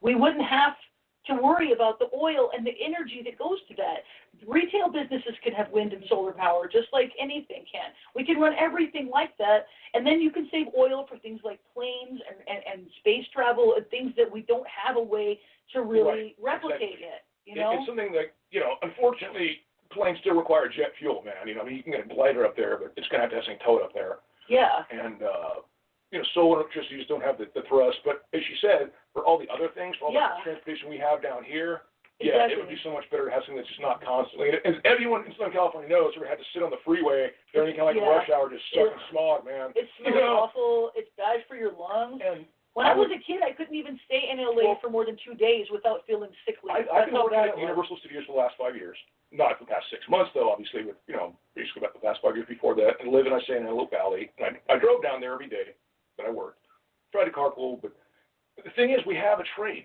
[SPEAKER 2] we wouldn't have to worry about the oil and the energy that goes to that. Retail businesses can have wind and solar power just like anything can. We can run everything like that, and then you can save oil for things like planes and space travel and things that we don't have a way to really replicate yet.
[SPEAKER 1] It's something that, unfortunately, planes still require jet fuel, man. You can get a glider up there, but it's going to have to have something towed up there.
[SPEAKER 2] Yeah.
[SPEAKER 1] And, solar electricity just don't have the thrust. But as you said, for all the other things, for all the transportation we have down here, Yeah, it would be so much better to have something that's just not constantly. And everyone in Southern California knows who had to sit on the freeway during any kind of rush hour just sucking smog, man.
[SPEAKER 2] It's really awful. It's bad for your lungs. And when I was a kid, I couldn't even stay in LA for more than 2 days without feeling sickly.
[SPEAKER 1] I've been working at Universal Studios for the last 5 years. Not for the past 6 months, though, obviously, with, basically about the past 5 years before that. And I stay in Antelope Valley. And I drove down there every day that I worked. Tried to carpool, but the thing is, we have a train.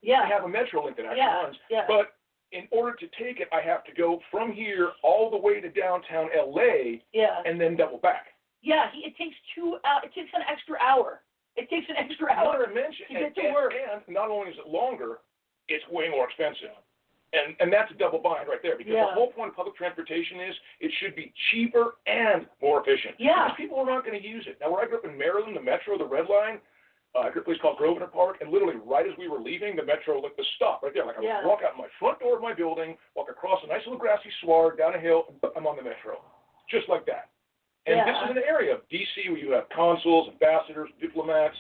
[SPEAKER 2] Yeah.
[SPEAKER 1] We have a metro link that actually runs. Yeah. But in order to take it, I have to go from here all the way to downtown LA. Yeah. And then double back.
[SPEAKER 2] Yeah, it takes it takes an extra hour. It takes an extra hour
[SPEAKER 1] to get
[SPEAKER 2] to work.
[SPEAKER 1] And not only is it longer, it's way more expensive. And that's a double bind right there, because the whole point of public transportation is it should be cheaper and more efficient. Yeah. Because people are not going to use it. Now, where I grew up in Maryland, the metro, the Red Line, I grew up in a place called Grosvenor Park, and literally right as we were leaving, the metro, the stop right there. Like I would walk out my front door of my building, walk across a nice little grassy sward, down a hill, and I'm on the metro. Just like that. And this is an area of D.C. where you have consuls, ambassadors, diplomats,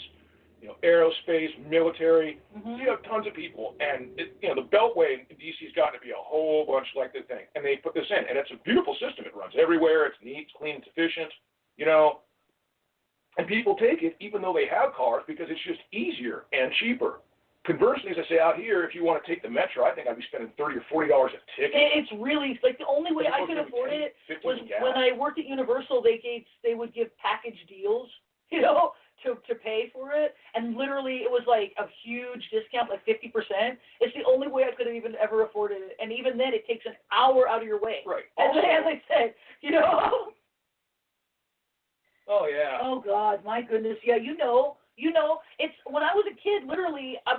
[SPEAKER 1] aerospace, military. Mm-hmm. You have tons of people. And, the Beltway in D.C. has gotten to be a whole bunch like this thing. And they put this in. And it's a beautiful system. It runs everywhere. It's neat, it's clean, it's efficient, And people take it even though they have cars because it's just easier and cheaper. Conversely, as I say out here, if you want to take the metro, I think I'd be spending $30 or $40 a ticket.
[SPEAKER 2] It's really the only way I could afford it was when I worked at Universal. They would give package deals, to pay for it, and literally it was like a huge discount, like 50%. It's the only way I could have even ever afforded it, and even then, it takes an hour out of your way.
[SPEAKER 1] Right.
[SPEAKER 2] As I said,
[SPEAKER 1] Oh yeah.
[SPEAKER 2] Oh God, my goodness. Yeah, it's when I was a kid. Literally, I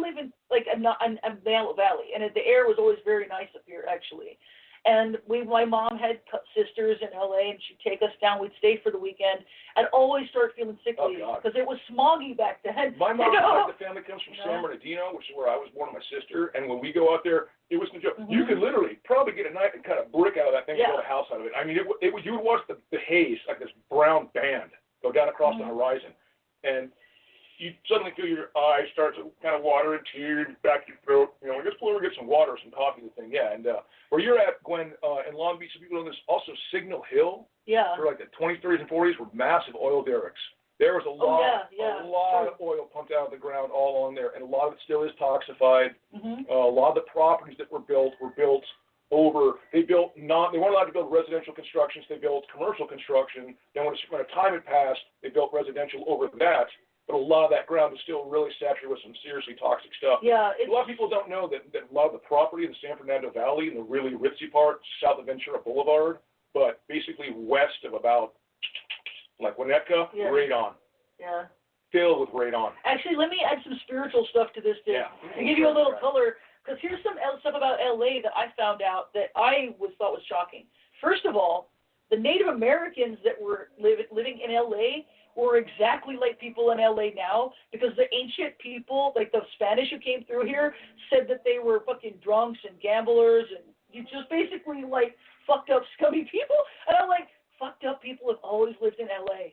[SPEAKER 2] live in Antelope Valley, and the air was always very nice up here, actually. And my mom had sisters in LA, and she'd take us down. We'd stay for the weekend. I'd always start feeling sickly because it was smoggy back then.
[SPEAKER 1] My mom, the family comes from San Bernardino, which is where I was born with my sister. And when we go out there, it was no joke. Mm-hmm. You could literally probably get a knife and cut a brick out of that thing and build a house out of it. I mean, you would watch the haze, like this brown band, go down across the horizon, and you suddenly feel your eyes start to kind of water and tear back your throat. Just pull over, get some water or some coffee, the thing. Yeah, and where you're at, Gwen, in Long Beach, some people know this, also Signal Hill. Yeah. For like the 20s, 30s, and 40s were massive oil derricks. There was a lot of oil pumped out of the ground all on there, and a lot of it still is toxified. Mm-hmm. A lot of the properties that were built over. They weren't allowed to build residential constructions. They built commercial construction. Then when a time had passed, they built residential over that. But a lot of that ground is still really saturated with some seriously toxic stuff. Yeah, a lot of people don't know that a lot of the property in the San Fernando Valley, in the really ritzy part, south of Ventura Boulevard, but basically west of about like Winnetka, radon. Yeah. Filled with radon. Actually, let me add some spiritual stuff to this, to give you a little color, because here's some stuff about LA that I found out that I thought was shocking. First of all, the Native Americans that were living in LA were exactly like people in LA now, because the ancient people, like the Spanish who came through here, said that they were fucking drunks and gamblers and you just basically like fucked up scummy people. And I'm like, fucked up people have always lived in LA,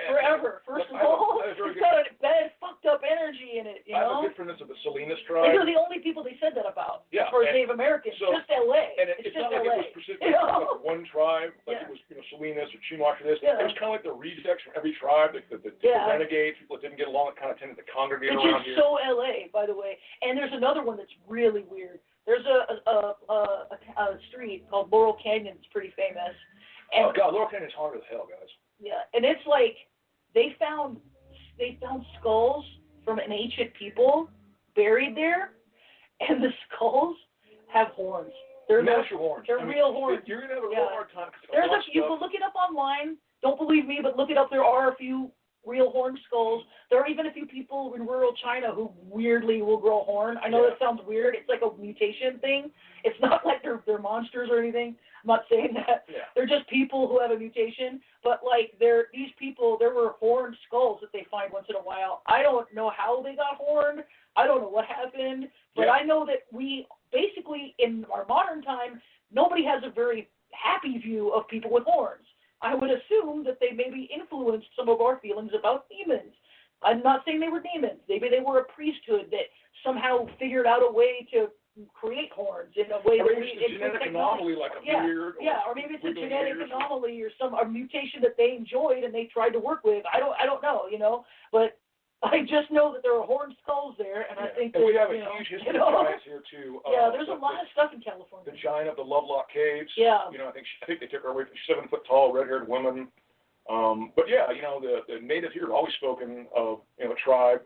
[SPEAKER 1] forever. First of all, it's got a bad fucked up energy in it, I have a good friend that's of the Salinas tribe. They're the only people they said that about. Yeah. As far as Native Americans, just LA. And it's not like it was specific to one tribe, like it was Salinas or Chinook or this. It was kind of like the rejects from every tribe, the renegades, people that didn't get along, that kind of tended to congregate around here. It's just so LA, by the way. And there's another one that's really weird. There's a street called Laurel Canyon. It's pretty famous. And, God, Laurel Canyon's hard as hell, guys. Yeah, and it's like they found skulls from an ancient people buried there, and the skulls have horns. They're natural horns. They're real horns. You're gonna have a real hard time. You can look it up online. Don't believe me, but look it up. There are a few real horn skulls. There are even a few people in rural China who weirdly will grow a horn. I know that sounds weird. It's like a mutation thing. It's not like they're monsters or anything. I'm not saying that. Yeah. They're just people who have a mutation. But like these people, there were horned skulls that they find once in a while. I don't know how they got horned. I don't know what happened. But I know that we basically, in our modern time, nobody has a very happy view of people with horns. I would assume that they maybe influenced some of our feelings about demons. I'm not saying they were demons. Maybe they were a priesthood that
[SPEAKER 2] somehow figured out a way to create horns in a way that we,
[SPEAKER 1] it's a genetic anomaly, like a weird,
[SPEAKER 2] or maybe it's a genetic anomaly or a mutation that they enjoyed and they tried to work with. I don't know, but I just know that there are horned skulls there, and I think
[SPEAKER 1] and
[SPEAKER 2] that,
[SPEAKER 1] we have a huge history of giants here too.
[SPEAKER 2] There's a lot of stuff in California.
[SPEAKER 1] The giant of the Lovelock Caves.
[SPEAKER 2] Yeah.
[SPEAKER 1] I think they took her away from 7-foot tall, red-haired women. But yeah, the natives here have always spoken of a tribe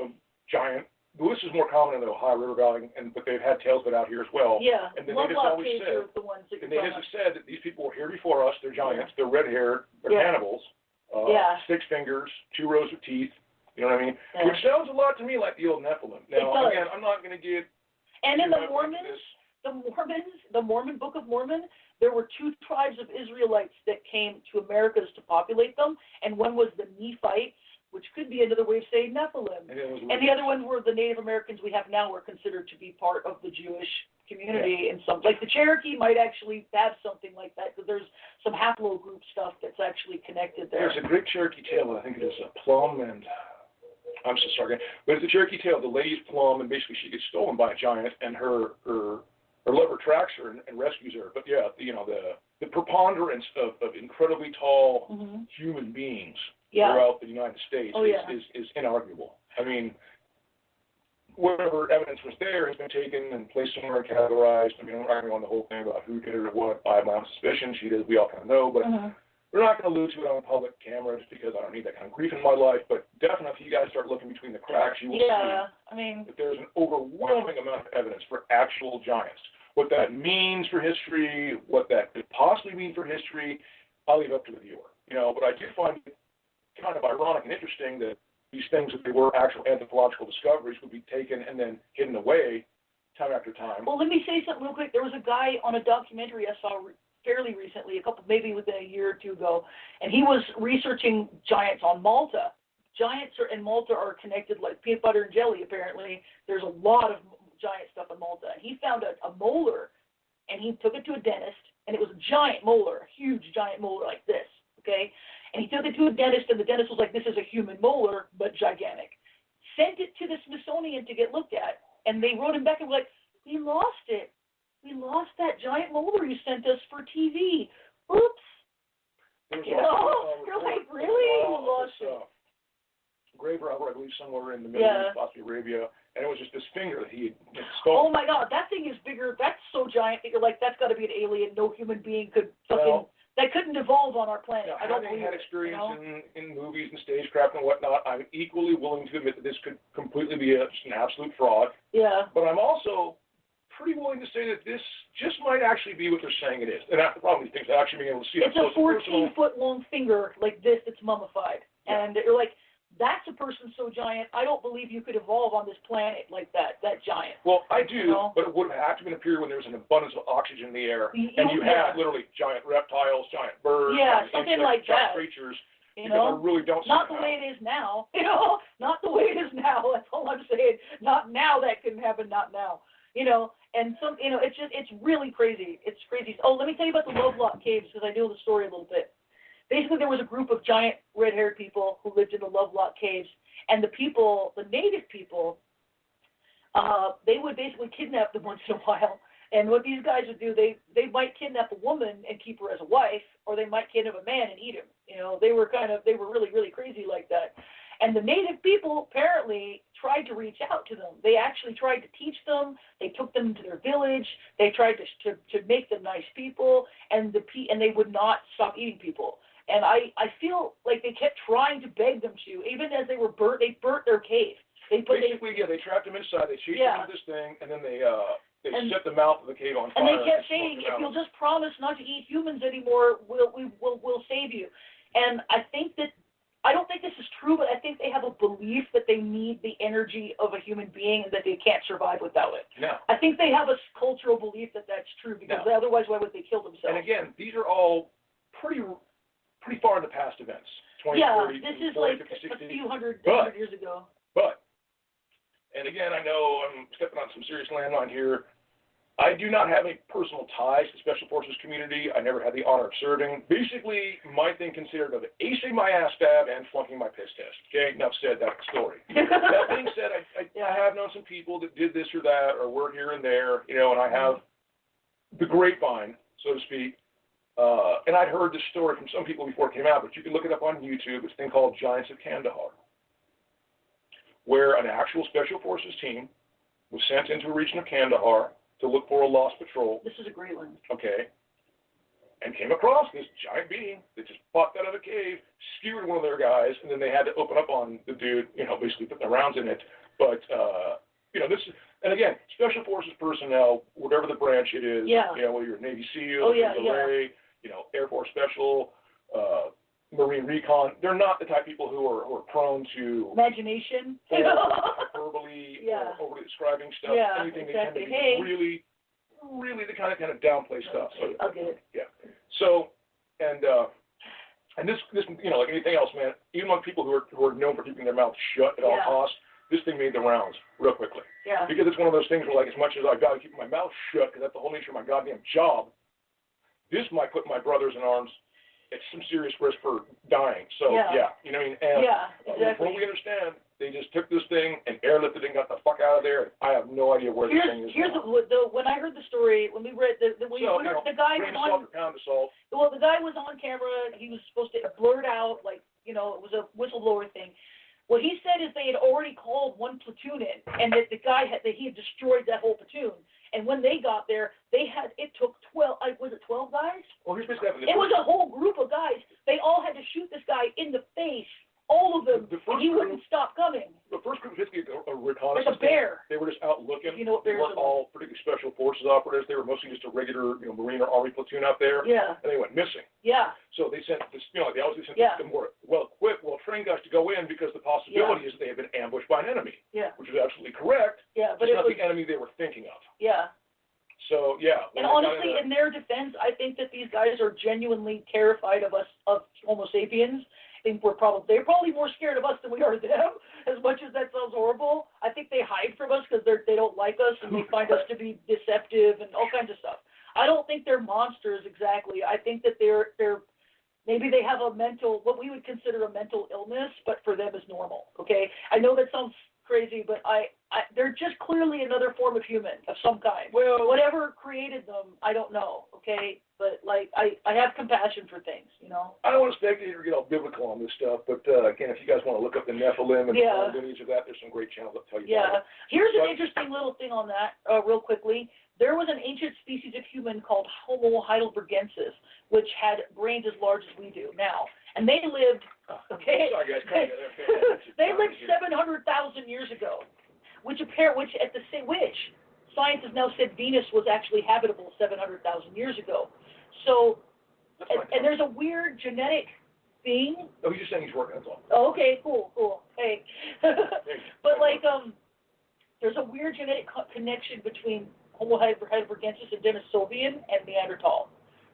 [SPEAKER 1] of giant. This is more common in the Ohio River Valley, but they've had tales of it out here as well.
[SPEAKER 2] Yeah.
[SPEAKER 1] And the
[SPEAKER 2] Lovelock
[SPEAKER 1] natives always said,
[SPEAKER 2] are the ones that
[SPEAKER 1] the natives have said that these people were here before us. They're giants. They're red-haired. They're cannibals. 6 fingers, 2 rows of teeth. You know what I mean?
[SPEAKER 2] Yeah.
[SPEAKER 1] Which sounds a lot to me like the old Nephilim. Now, again, I'm not going to get.
[SPEAKER 2] And in the Mormon Book of Mormon, there were 2 tribes of Israelites that came to Americas to populate them, and one was the Nephites, which could be another way of saying Nephilim. And the other ones were the Native Americans we have now were considered to be part of the Jewish community in some, like the Cherokee might actually have something like that, because there's some haplogroup stuff that's actually connected there.
[SPEAKER 1] There's a great Cherokee tale, I think it is a Plum, and I'm so sorry, but it's a Cherokee tale. The lady's Plum, and basically she gets stolen by a giant, and her lover tracks her and rescues her. But yeah, the preponderance of incredibly tall human beings throughout the United States is inarguable. I mean, whatever evidence was there has been taken and placed somewhere and categorized. I mean, I'm not going to go on the whole thing about who did it or what. I have my own suspicion. She did. We all kind of know, but we're not going to allude to it on public camera just because I don't need that kind of grief in my life. But definitely, if you guys start looking between the cracks, you will see that there's an overwhelming amount of evidence for actual giants. What that means for history, what that could possibly mean for history, I'll leave up to the viewer. But I do find it kind of ironic and interesting that these things, if they were actual anthropological discoveries, would be taken and then hidden away time after time.
[SPEAKER 2] Well, let me say something real quick. There was a guy on a documentary I saw fairly recently, maybe within a year or 2 ago, and he was researching giants on Malta. Giants and Malta are connected like peanut butter and jelly, apparently. There's a lot of giant stuff in Malta. And he found a molar, and he took it to a dentist, and it was a giant molar, a huge giant molar like this, okay? And he took it to a dentist, and the dentist was like, this is a human molar, but gigantic. Sent it to the Smithsonian to get looked at, and they wrote him back and were like, we lost it. We lost that giant molar you sent us for TV. Oops. You're like, really? We lost it.
[SPEAKER 1] Grave robber, I believe, somewhere in the Middle East, possibly Arabia, and it was just this finger that he had stolen.
[SPEAKER 2] Oh my God, that thing is bigger. That's so giant that you're like, that's got to be an alien. No human being could fucking. That couldn't evolve on our planet. I don't believe
[SPEAKER 1] had experience in movies and stagecraft and whatnot, I'm equally willing to admit that this could completely be just an absolute fraud.
[SPEAKER 2] Yeah.
[SPEAKER 1] But I'm also pretty willing to say that this just might actually be what they're saying it is. And that's the problem with these things, actually being able to see it.
[SPEAKER 2] It's a 14-foot long finger like this that's mummified. Yeah. And you're like, that's a person so giant, I don't believe you could evolve on this planet like that giant.
[SPEAKER 1] Well, I do, but it would have had to be a period when there was an abundance of oxygen in the air, and you had literally giant reptiles, giant birds,
[SPEAKER 2] something like
[SPEAKER 1] giant
[SPEAKER 2] that.
[SPEAKER 1] creatures. I really don't see
[SPEAKER 2] not the way it is now. Not the way it is now. That's all I'm saying. Not now that couldn't happen. Not now. And it's really crazy. It's crazy. Oh, let me tell you about the Lovelock Caves because I know the story a little bit. Basically, there was a group of giant red-haired people who lived in the Lovelock Caves, and the native people, they would basically kidnap them once in a while. And what these guys would do, they might kidnap a woman and keep her as a wife, or they might kidnap a man and eat him. They were really, really crazy like that. And the native people apparently tried to reach out to them. They actually tried to teach them. They took them to their village. They tried to make them nice people, and they would not stop eating people. And I feel like they kept trying to beg them to, even as they were burnt. They burnt their cave. They
[SPEAKER 1] trapped them inside. They chased them into this thing, and then they set the mouth of the cave on fire.
[SPEAKER 2] And they kept saying, if you'll just promise not to eat humans anymore, we'll save you. And I don't think this is true, but I think they have a belief that they need the energy of a human being and that they can't survive without it.
[SPEAKER 1] No.
[SPEAKER 2] I think they have a cultural belief that that's true because otherwise why would they kill themselves?
[SPEAKER 1] And again, these are all pretty far in the past events. 20, 30,
[SPEAKER 2] this is
[SPEAKER 1] 40,
[SPEAKER 2] like
[SPEAKER 1] 50, 60.
[SPEAKER 2] a few hundred years ago.
[SPEAKER 1] And again, I know I'm stepping on some serious landmine here. I do not have any personal ties to the Special Forces community. I never had the honor of serving. Basically, my thing consisted of acing my ass stab and flunking my piss test. Okay, enough said, that's the story. That being said, I have known some people that did this or that or were here and there, you know, and I have the grapevine, so to speak. And I'd heard this story from some people before it came out, but you can look it up on YouTube. It's a thing called Giants of Kandahar, where an actual Special Forces team was sent into a region of Kandahar to look for a lost patrol.
[SPEAKER 2] This is a great one.
[SPEAKER 1] Okay. And came across this giant being that just popped out of a cave, skewered one of their guys, and then they had to open up on the dude, you know, basically put their rounds in it. But, you know, this is, and again, Special Forces personnel, whatever the branch it is, you know, whether you're a Navy SEAL, you know, Air Force Special, Marine Recon, they're not the type of people who are prone to
[SPEAKER 2] imagination,
[SPEAKER 1] hyperbole, or overly describing stuff. Anything they tend to be really the kind of downplay stuff. So,
[SPEAKER 2] I'll get it.
[SPEAKER 1] Yeah. So, and this, you know, like anything else, man, even among people who are known for keeping their mouths shut at all costs, this thing made the rounds real quickly.
[SPEAKER 2] Yeah.
[SPEAKER 1] Because it's one of those things where, like, as much as I've got to keep my mouth shut, because that's the whole nature of my goddamn job, this might put my brothers in arms at some serious risk for dying. So, you know what I mean? And
[SPEAKER 2] exactly.
[SPEAKER 1] From what we understand, they just took this thing and airlifted it and got the fuck out of there. I have no idea where this thing is.
[SPEAKER 2] When I heard the story, when we read the guy was on Well, the guy was on camera. He was supposed to blurt out, like, you know, it was a whistleblower thing. What he said is they had already called one platoon in, and that the guy he had destroyed that whole platoon. And when they got there, it took 12. Was it 12 guys?
[SPEAKER 1] Well, here's basically happening.
[SPEAKER 2] It was a whole group of guys. They all had to shoot this guy in the face. All of them. And he wouldn't stop coming.
[SPEAKER 1] The first group was basically a reconnaissance.
[SPEAKER 2] Like a bear.
[SPEAKER 1] They were just out looking.
[SPEAKER 2] You know what bears
[SPEAKER 1] are? They weren't all particularly Special Forces operatives. They were mostly just a regular, you know, Marine or Army platoon out there.
[SPEAKER 2] Yeah.
[SPEAKER 1] And they went missing.
[SPEAKER 2] Yeah.
[SPEAKER 1] So they sent this, you know, they obviously sent the more well-equipped, well-trained guys to go in because the possibility is they had been ambushed by an enemy.
[SPEAKER 2] Yeah.
[SPEAKER 1] Which is absolutely correct.
[SPEAKER 2] Yeah, but
[SPEAKER 1] it's not the enemy they were thinking of.
[SPEAKER 2] Yeah.
[SPEAKER 1] So, yeah.
[SPEAKER 2] And honestly, in their defense, I think that these guys are genuinely terrified of us, of Homo sapiens. I think they're probably more scared of us than we are of them, as much as that sounds horrible. I think they hide from us because they don't like us and they find us to be deceptive and all kinds of stuff. I don't think they're monsters exactly. I think that they're maybe they have what we would consider a mental illness, but for them is normal. Okay, I know that sounds crazy, but they're just clearly another form of human of some kind. Well, whatever created them, I don't know. Okay, but like I have compassion for things, you know.
[SPEAKER 1] I don't want to speculate or get all biblical on this stuff, but again, if you guys want to look up the Nephilim and the lineage of that, there's some great channels that tell you about it.
[SPEAKER 2] Here's an interesting little thing on that, real quickly. There was an ancient species of human called Homo heidelbergensis, which had brains as large as we do now. And they lived,
[SPEAKER 1] sorry guys,
[SPEAKER 2] they lived 700,000 years ago, which scientists now said Venus was actually habitable 700,000 years ago. So, and there's a weird genetic thing.
[SPEAKER 1] Oh, he's just saying he's working, that's all.
[SPEAKER 2] Oh, okay, cool. Hey. But like, there's a weird genetic connection between Homo heidelbergensis and Denisovian and Neanderthal.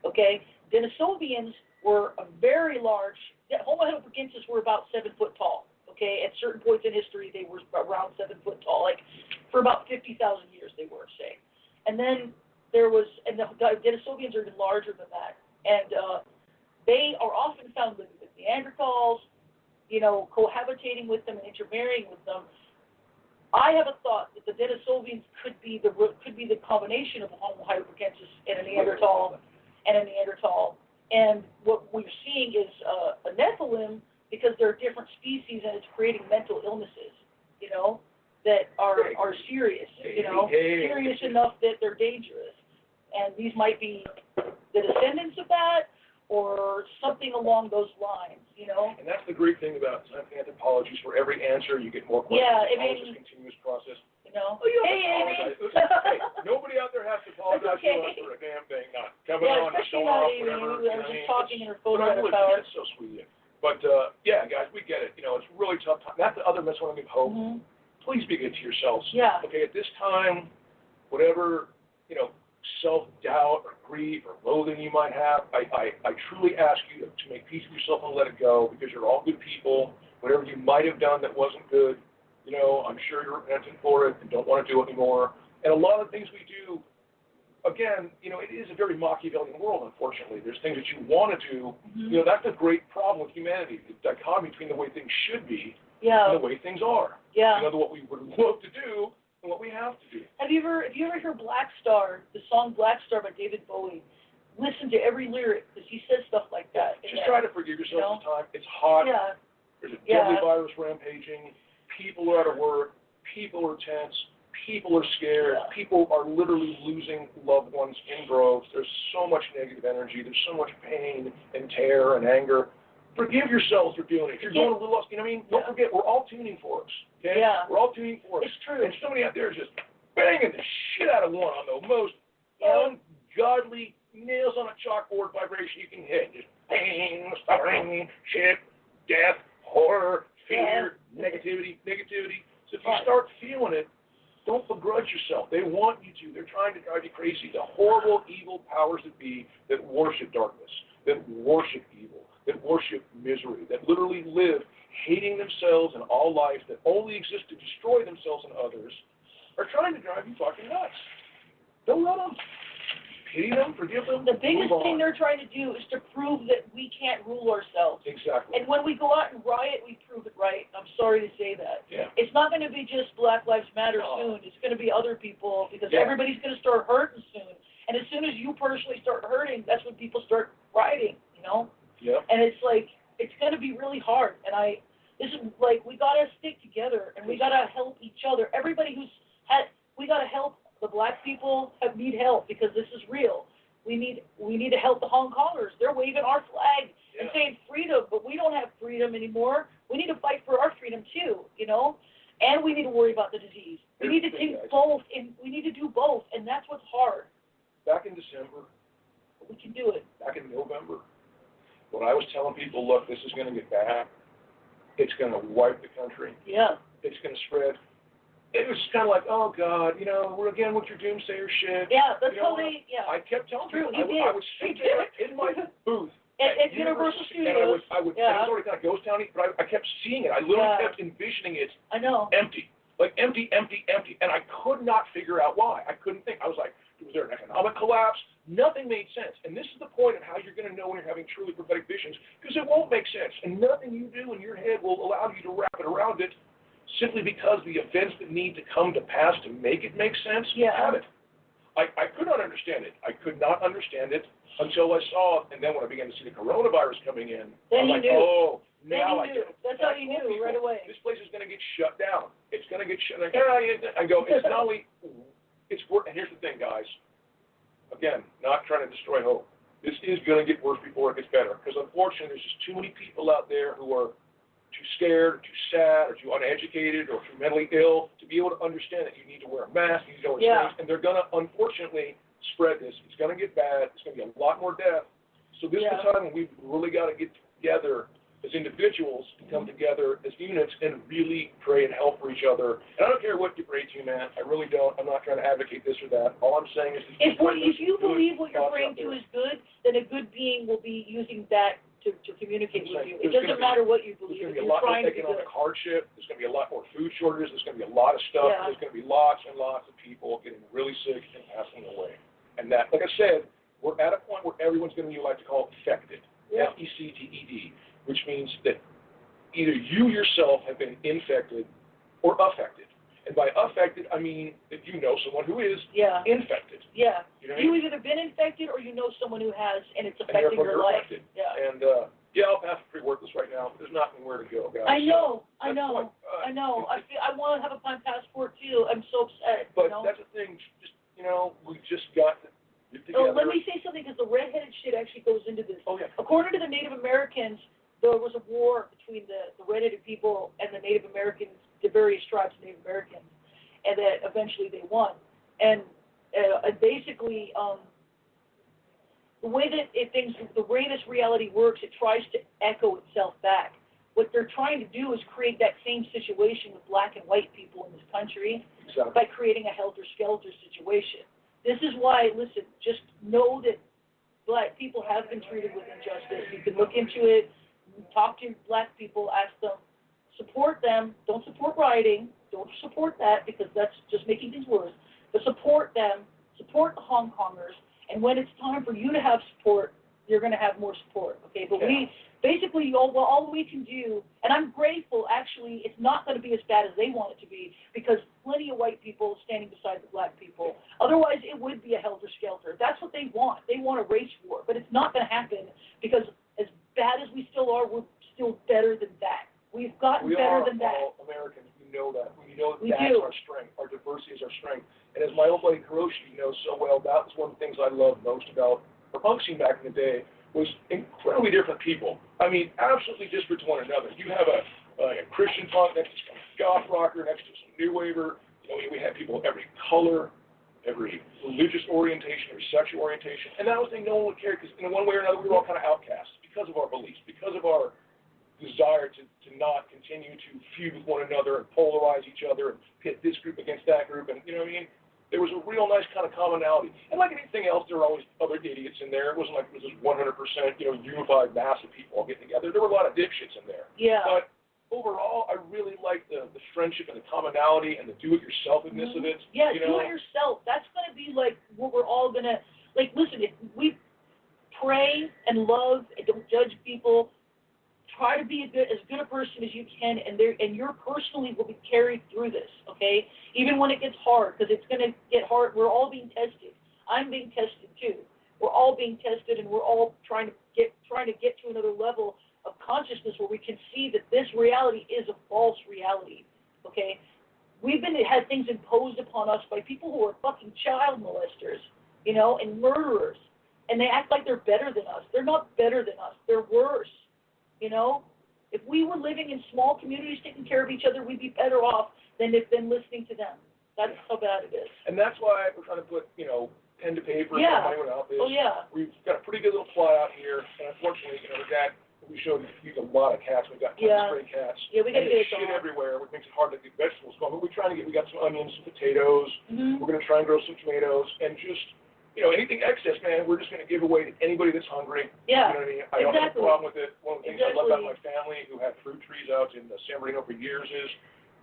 [SPEAKER 2] Okay? Denisovians were a very large, Homo heidelbergensis were about 7 foot tall. Okay? At certain points in history, they were around 7 foot tall. Like, for about 50,000 years, they were, say. And then the Denisovians are even larger than that. And they are often found living with Neanderthals, you know, cohabitating with them and intermarrying with them. I have a thought that the Denisovians could be the combination of a Homo heidelbergensis and a Neanderthal. And what we're seeing is a Nephilim, because they're different species and it's creating mental illnesses, you know, that are serious, you know, serious enough that they're dangerous. And these might be the descendants of that or something along those lines, you know.
[SPEAKER 1] And that's the great thing about scientific anthropology is for every answer you get more questions.
[SPEAKER 2] Yeah,
[SPEAKER 1] it's a continuous process.
[SPEAKER 2] You know.
[SPEAKER 1] Oh, you don't have to apologize. Hey, nobody out there has to apologize to us for a damn thing. Not coming on, not showing off, whatever.
[SPEAKER 2] I was just talking in her phone out of
[SPEAKER 1] power. It's so sweet. But, yeah, guys, we get it. You know, it's really tough time. That's the other message I want to give hope. Mm-hmm. Please be good to yourselves.
[SPEAKER 2] Yeah.
[SPEAKER 1] Okay, at this time, whatever, you know, self-doubt or grief or loathing you might have, I truly ask you to make peace with yourself and let it go, because you're all good people. Whatever you might have done that wasn't good, you know, I'm sure you're repentant for it and don't want to do it anymore. And a lot of the things we do, again, you know, it is a very Machiavellian world, unfortunately. There's things that you want to do. Mm-hmm. You know, that's a great problem with humanity, the dichotomy between the way things should be
[SPEAKER 2] Yeah.
[SPEAKER 1] and the way things are.
[SPEAKER 2] Yeah.
[SPEAKER 1] You know, what we would love to do and what we have to do.
[SPEAKER 2] Have you ever heard Black Star, the song Black Star by David Bowie? Listen to every lyric, because he says stuff like that.
[SPEAKER 1] Just try to forgive yourself some time. It's hot.
[SPEAKER 2] Yeah.
[SPEAKER 1] There's a deadly virus rampaging. People are out of work. People are tense. People are scared.
[SPEAKER 2] Yeah.
[SPEAKER 1] People are literally losing loved ones in droves. There's so much negative energy. There's so much pain and terror and anger. Forgive yourselves for doing it. If you're going a little lost, you know what I mean? Don't forget, we're all tuning forks. Okay?
[SPEAKER 2] Yeah.
[SPEAKER 1] We're all tuning forks.
[SPEAKER 2] It's true.
[SPEAKER 1] And somebody out there is just banging the shit out of one on the most ungodly, nails on a chalkboard vibration you can hit. Just pain, suffering, shit, death, horror, fear, negativity. So if you start feeling it, don't begrudge yourself. They want you to. They're trying to drive you crazy. The horrible, evil powers that be that worship darkness, that worship evil, that worship misery, that literally live hating themselves and all life, that only exist to destroy themselves and others, are trying to drive you fucking nuts. Don't let them. Pity them, forgive them.
[SPEAKER 2] The biggest thing they're trying to do is to prove that we can't rule ourselves.
[SPEAKER 1] Exactly.
[SPEAKER 2] And when we go out and riot, we prove it right. I'm sorry to say that.
[SPEAKER 1] Yeah.
[SPEAKER 2] It's not going to be just Black Lives Matter soon. It's going to be other people, because everybody's going to start hurting soon. And as soon as you personally start hurting, that's when people start rioting, you know?
[SPEAKER 1] Yeah.
[SPEAKER 2] And it's like, it's going to be really hard. And this is like, we got to stick together, and we got to help each other. Everybody we got to help. The Black people need help, because this is real. We need to help the Hong Kongers. They're waving our flag and saying freedom, but we don't have freedom anymore. We need to fight for our freedom too, you know? And we need to worry about the disease. We need to do both, and we need to do both, and that's what's hard.
[SPEAKER 1] Back in December,
[SPEAKER 2] But we can do it.
[SPEAKER 1] back in November, when I was telling people, look, this is going to get bad. It's going to wipe the country.
[SPEAKER 2] Yeah.
[SPEAKER 1] It's going to spread. It was kind of like, oh, God, you know, we're again with your doomsayer shit.
[SPEAKER 2] Yeah, that's
[SPEAKER 1] you know,
[SPEAKER 2] how they,
[SPEAKER 1] I kept telling people,
[SPEAKER 2] you did.
[SPEAKER 1] I would sit there in my booth
[SPEAKER 2] At Universal Studios.
[SPEAKER 1] And I would, and it was already kind of ghost towny, but I kept seeing it. I literally kept envisioning it
[SPEAKER 2] I know.
[SPEAKER 1] empty. Like empty. And I could not figure out why. I couldn't think. I was like, was there an economic collapse? Nothing made sense. And this is the point of how you're going to know when you're having truly prophetic visions, because it won't make sense. And nothing you do in your head will allow you to wrap it around it, simply because the events that need to come to pass to make it make sense have it. I could not understand it. I could not understand it until I saw it. And then when I began to see the coronavirus coming in,
[SPEAKER 2] then
[SPEAKER 1] I'm like,
[SPEAKER 2] knew.
[SPEAKER 1] oh, now
[SPEAKER 2] I get it. That's how you knew right away.
[SPEAKER 1] This place is going to get shut down. It's going to get shut down. I go, it's not only, it's work. And here's the thing, guys. Again, not trying to destroy hope. This is going to get worse before it gets better. Because unfortunately, there's just too many people out there who are too scared, or too sad, or too uneducated, or too mentally ill to be able to understand that you need to wear a mask, you need to go things, and they're going to, unfortunately, spread this. It's going to get bad. It's going to be a lot more death. So this is the time when we've really got to get together as individuals, come together as units, and really pray and help for each other. And I don't care what you pray to, man. I really don't. I'm not trying to advocate this or that. All I'm saying is,
[SPEAKER 2] if you believe what you're praying to is good, then a good being will be using that to communicate with you. It doesn't matter what you believe.
[SPEAKER 1] There's going to be a lot more economic hardship. There's going to be a lot more food shortages. There's going to be a lot of stuff. There's going to be lots and lots of people getting really sick and passing away. And that, like I said, we're at a point where everyone's going to be, like to call it, affected. F-E-C-T-E-D, which means that either you yourself have been infected or affected. And by affected, I mean that you know someone who is infected.
[SPEAKER 2] Yeah.
[SPEAKER 1] You know
[SPEAKER 2] you either been infected or you know someone who has, and it's affecting your life.
[SPEAKER 1] Affected. And I'll pass pretty worthless right now. There's not anywhere to go, guys.
[SPEAKER 2] I know.
[SPEAKER 1] I
[SPEAKER 2] want to have a passport too. I'm so upset.
[SPEAKER 1] But that's the thing. Just we just got to get together.
[SPEAKER 2] Oh, let me say something, because the redheaded shit actually goes into this.
[SPEAKER 1] Oh, yeah.
[SPEAKER 2] According to the Native Americans, there was a war between the redheaded people and the Native Americans, the various tribes of Native Americans, and that eventually they won. And basically, the way this reality works, it tries to echo itself back. What they're trying to do is create that same situation with black and white people in this country by creating a helter-skelter situation. This is why, listen, just know that black people have been treated with injustice. You can look into it, talk to black people, ask them, support them. Don't support rioting. Don't support that, because that's just making things worse. But support them, support the Hong Kongers, and when it's time for you to have support, you're going to have more support, okay? But basically, all we can do, and I'm grateful, actually, it's not going to be as bad as they want it to be, because plenty of white people standing beside the black people. Otherwise, it would be a helter-skelter. That's what they want. They want a race war, but it's not going to happen, because as bad as we still are, we're still better than that. We've gotten better than that.
[SPEAKER 1] We are all Americans. We know that. We know that that's our strength. Our diversity is our strength. And as my old buddy Hiroshi knows so well, that was one of the things I loved most about the punk scene back in the day, was incredibly different people. I mean, absolutely disparate to one another. You have a Christian punk next to some goth rocker, next to some new waver. You know, we had people of every color, every religious orientation, every sexual orientation. And that was the thing no one would care, because in one way or another, we were all kind of outcasts because of our beliefs, because of our desire to not continue to feud with one another and polarize each other and pit this group against that group. And, you know what I mean? There was a real nice kind of commonality. And like anything else, there were always other idiots in there. It wasn't like it was just 100%, unified mass of people all getting together. There were a lot of dipshits in there.
[SPEAKER 2] Yeah.
[SPEAKER 1] But overall, I really like the friendship and the commonality and the do-it-yourselfness of it.
[SPEAKER 2] Yeah, do-it-yourself. That's going to be like what we're all going to, like, listen, if we pray and love and don't judge people, try to be as good a person as you can, and you're personally will be carried through this, okay? Even when it gets hard, because it's going to get hard. We're all being tested. I'm being tested too. We're all being tested, and we're all trying to get to another level of consciousness where we can see that this reality is a false reality, okay? We've had things imposed upon us by people who are fucking child molesters, and murderers, and they act like they're better than us. They're not better than us. They're worse. If we were living in small communities taking care of each other, we'd be better off than listening to them. That's how bad it is.
[SPEAKER 1] And that's why we're trying to put, pen to paper
[SPEAKER 2] yeah.
[SPEAKER 1] and money without this.
[SPEAKER 2] Oh, yeah.
[SPEAKER 1] We've got a pretty good little plot out here, and unfortunately, we showed you a lot of cats. We've got tons of stray cats.
[SPEAKER 2] Yeah, we got to get it
[SPEAKER 1] shit everywhere, which makes it hard to get vegetables going. But we got some onions, some potatoes. Mm-hmm. We're going to try and grow some tomatoes, and just, anything excess, man, we're just going to give away to anybody that's hungry.
[SPEAKER 2] Yeah,
[SPEAKER 1] you know what I mean? I don't have a problem with it. One of the things I love about my family, who had fruit trees out in San Bernardino for years, is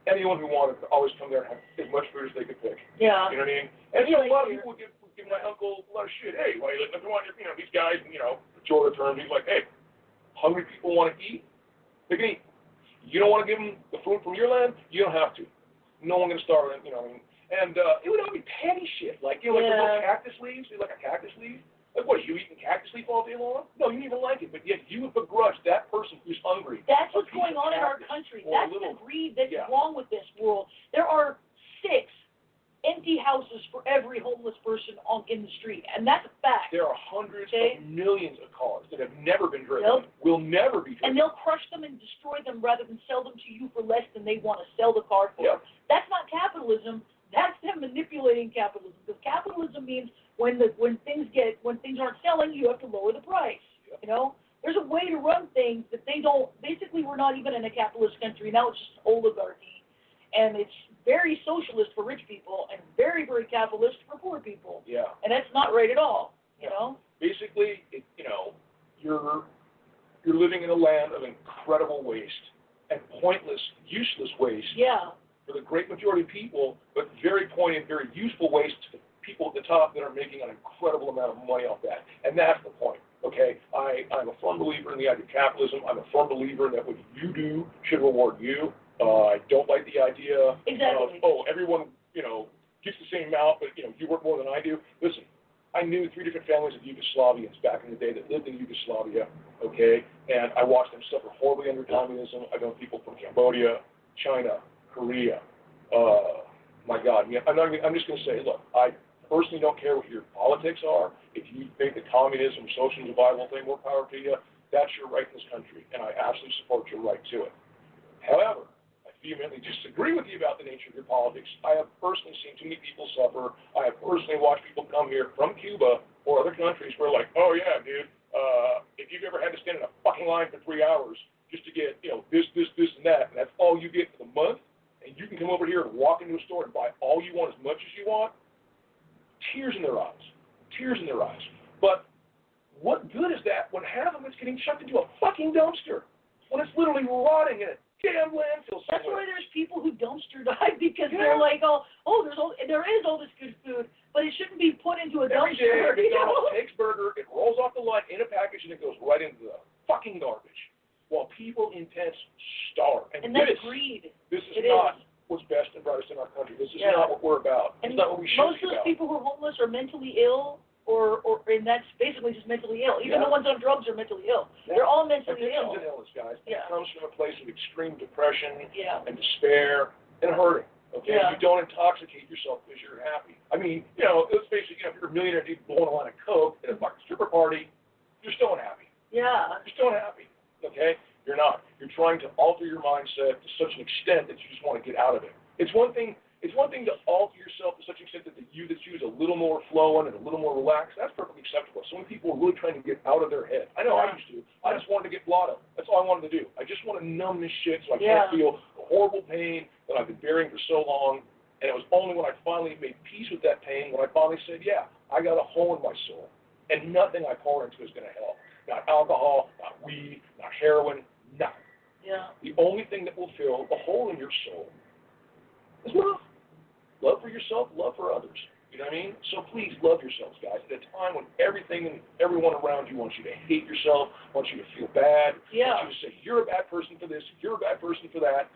[SPEAKER 1] anyone who wanted to always come there and have as much fruit as they could pick.
[SPEAKER 2] Yeah.
[SPEAKER 1] You know what I mean? And, a lot of people would give my uncle a lot of shit. Hey, why are you letting them want these guys, pejorative terms, he's like, hey, hungry people want to eat, they can eat. You don't want to give them the food from your land, you don't have to. No one going to starve them, And it would all be petty shit, like, like the little cactus leaves, like a cactus leaf. Like, what, are you eating cactus leaf all day long? No, you don't even like it, but yet you would begrudge that person who's hungry.
[SPEAKER 2] That's what's going on in our country. That's the greed that's wrong with this world. There are 6 empty houses for every homeless person in the street, and that's a fact.
[SPEAKER 1] There are hundreds of millions of cars that have never been driven, will never be driven.
[SPEAKER 2] And they'll crush them and destroy them rather than sell them to you for less than they want to sell the car for.
[SPEAKER 1] Yep.
[SPEAKER 2] That's not capitalism. That's them manipulating capitalism. Because capitalism means when things aren't selling, you have to lower the price. Yep. There's a way to run things that they don't. Basically, we're not even in a capitalist country now. It's just oligarchy, and it's very socialist for rich people and very, very capitalist for poor people.
[SPEAKER 1] Yeah.
[SPEAKER 2] And that's not right at all.
[SPEAKER 1] Basically, you're living in a land of incredible waste and pointless, useless waste.
[SPEAKER 2] Yeah.
[SPEAKER 1] For the great majority of people, but very poignant, very useful waste to the people at the top that are making an incredible amount of money off that. And that's the point, okay? I'm a firm believer in the idea of capitalism. I'm a firm believer that what you do should reward you. I don't like the idea of, everyone, gets the same amount, but, you work more than I do. Listen, I knew 3 different families of Yugoslavians back in the day that lived in Yugoslavia, okay? And I watched them suffer horribly under communism. I know people from Cambodia, China, Korea. My God, I'm just going to say, look, I personally don't care what your politics are. If you think that communism, socialism is a viable thing, more power to you. That's your right in this country, and I absolutely support your right to it. However, I vehemently disagree with you about the nature of your politics. I have personally seen too many people suffer. I have personally watched people come here from Cuba or other countries where, like, oh yeah, dude, if you've ever had to stand in a fucking line for 3 hours just to get, this, and that, and that's all you get for the month, and you can come over here and walk into a store and buy all you want as much as you want, tears in their eyes. Tears in their eyes. But what good is that when half of it's getting chucked into a fucking dumpster? When it's literally rotting in a damn landfill somewhere.
[SPEAKER 2] That's why there's people who dumpster dive, because they're like, there is all this good food, but it shouldn't be put into a
[SPEAKER 1] Every
[SPEAKER 2] dumpster.
[SPEAKER 1] day, McDonald's takes burger, it rolls off the line in a package, and it goes right into the fucking garbage. while people in tents starve.
[SPEAKER 2] And that's greed.
[SPEAKER 1] This is not what's best and brightest in our country. This is not what we're about. It's not what we should be about.
[SPEAKER 2] Most of those people who are homeless are mentally ill, and that's basically just mentally ill. Even the ones on drugs are mentally ill. They're all mentally ill.
[SPEAKER 1] Addiction's an illness, guys. It comes from a place of extreme depression and despair and hurting. Okay, you don't intoxicate yourself because you're happy. I mean, let's face it. If you're a millionaire, you're blowing a line of coke at a fucking stripper party, you're still unhappy.
[SPEAKER 2] Yeah.
[SPEAKER 1] You're still unhappy. Okay, you're not. You're trying to alter your mindset to such an extent that you just want to get out of it. It's one thing to alter yourself to such an extent that you choose a little more flowing and a little more relaxed. That's perfectly acceptable. So many people are really trying to get out of their head. I know I used to. I just wanted to get blotto. That's all I wanted to do. I just want to numb this shit so I can't feel the horrible pain that I've been bearing for so long. And it was only when I finally made peace with that pain, when I finally said, I got a hole in my soul, and nothing I pour into is going to help. Not alcohol, not weed, not heroin, nothing.
[SPEAKER 2] Yeah.
[SPEAKER 1] The only thing that will fill the hole in your soul is love. Love for yourself, love for others. You know what I mean? So please love yourselves, guys. At a time when everything and everyone around you wants you to hate yourself, wants you to feel bad, wants you to say, you're a bad person for this, you're a bad person for that.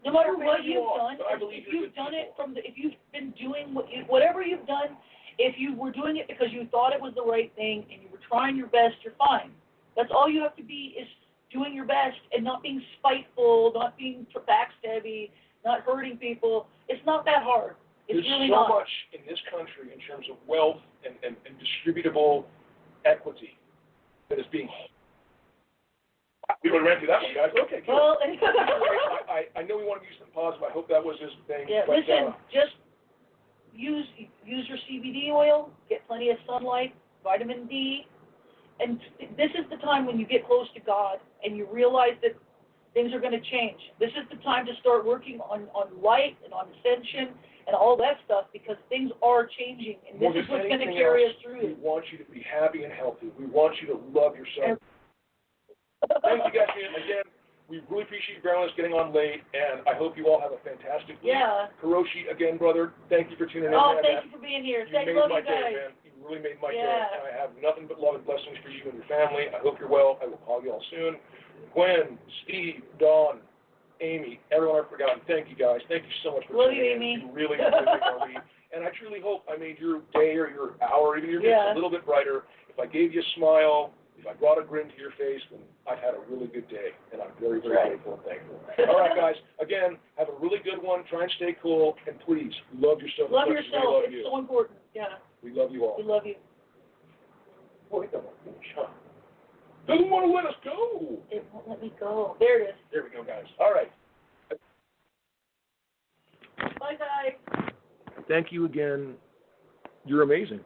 [SPEAKER 2] No matter what you've done, if you've done it if you've been doing whatever you've done, if you were doing it because you thought it was the right thing and you were trying your best, you're fine. That's all you have to be, is doing your best and not being spiteful, not being backstabby, not hurting people. It's not that hard. It's really not.
[SPEAKER 1] There's so much in this country in terms of wealth and distributable equity that is being. We would ran through that one, guys. Okay, good.
[SPEAKER 2] Well,
[SPEAKER 1] I know we want to use something positive. I hope that was his thing.
[SPEAKER 2] Yeah,
[SPEAKER 1] but,
[SPEAKER 2] listen, just use your CBD oil, get plenty of sunlight, vitamin D, and this is the time when you get close to God and you realize that things are going to change. This is the time to start working on light and on ascension and all that stuff, because things are changing, and this is what's going to carry us through.
[SPEAKER 1] We want you to be happy and healthy. We want you to love yourself. Thank you guys again. We really appreciate you us getting on late, and I hope you all have a fantastic week.
[SPEAKER 2] Yeah.
[SPEAKER 1] Hiroshi, again, brother, thank you for tuning in.
[SPEAKER 2] Oh, thank you for being here.
[SPEAKER 1] You made my day, man. You really made my day. And I have nothing but love and blessings for you and your family. I hope you're well. I will call you all soon. Gwen, Steve, Dawn, Amy, everyone I've forgotten, thank you guys. Thank you so much for
[SPEAKER 2] tuning in.
[SPEAKER 1] Amy. You really, really make our week. And I truly hope I made your day or your hour, even your day, a little bit brighter. If I gave you a smile, if I brought a grin to your face, then I've had a really good day, and I'm very, very grateful and thankful. All right, guys. Again, have a really good one. Try and stay cool, and please love yourself.
[SPEAKER 2] Love
[SPEAKER 1] as much
[SPEAKER 2] yourself.
[SPEAKER 1] As we love
[SPEAKER 2] it's
[SPEAKER 1] you.
[SPEAKER 2] so important. Yeah.
[SPEAKER 1] We love you all.
[SPEAKER 2] We love you.
[SPEAKER 1] Boy, it doesn't want to let us go.
[SPEAKER 2] It won't let me go. There it is.
[SPEAKER 1] There we go, guys. All right.
[SPEAKER 2] Bye, guys.
[SPEAKER 1] Thank you again. You're amazing.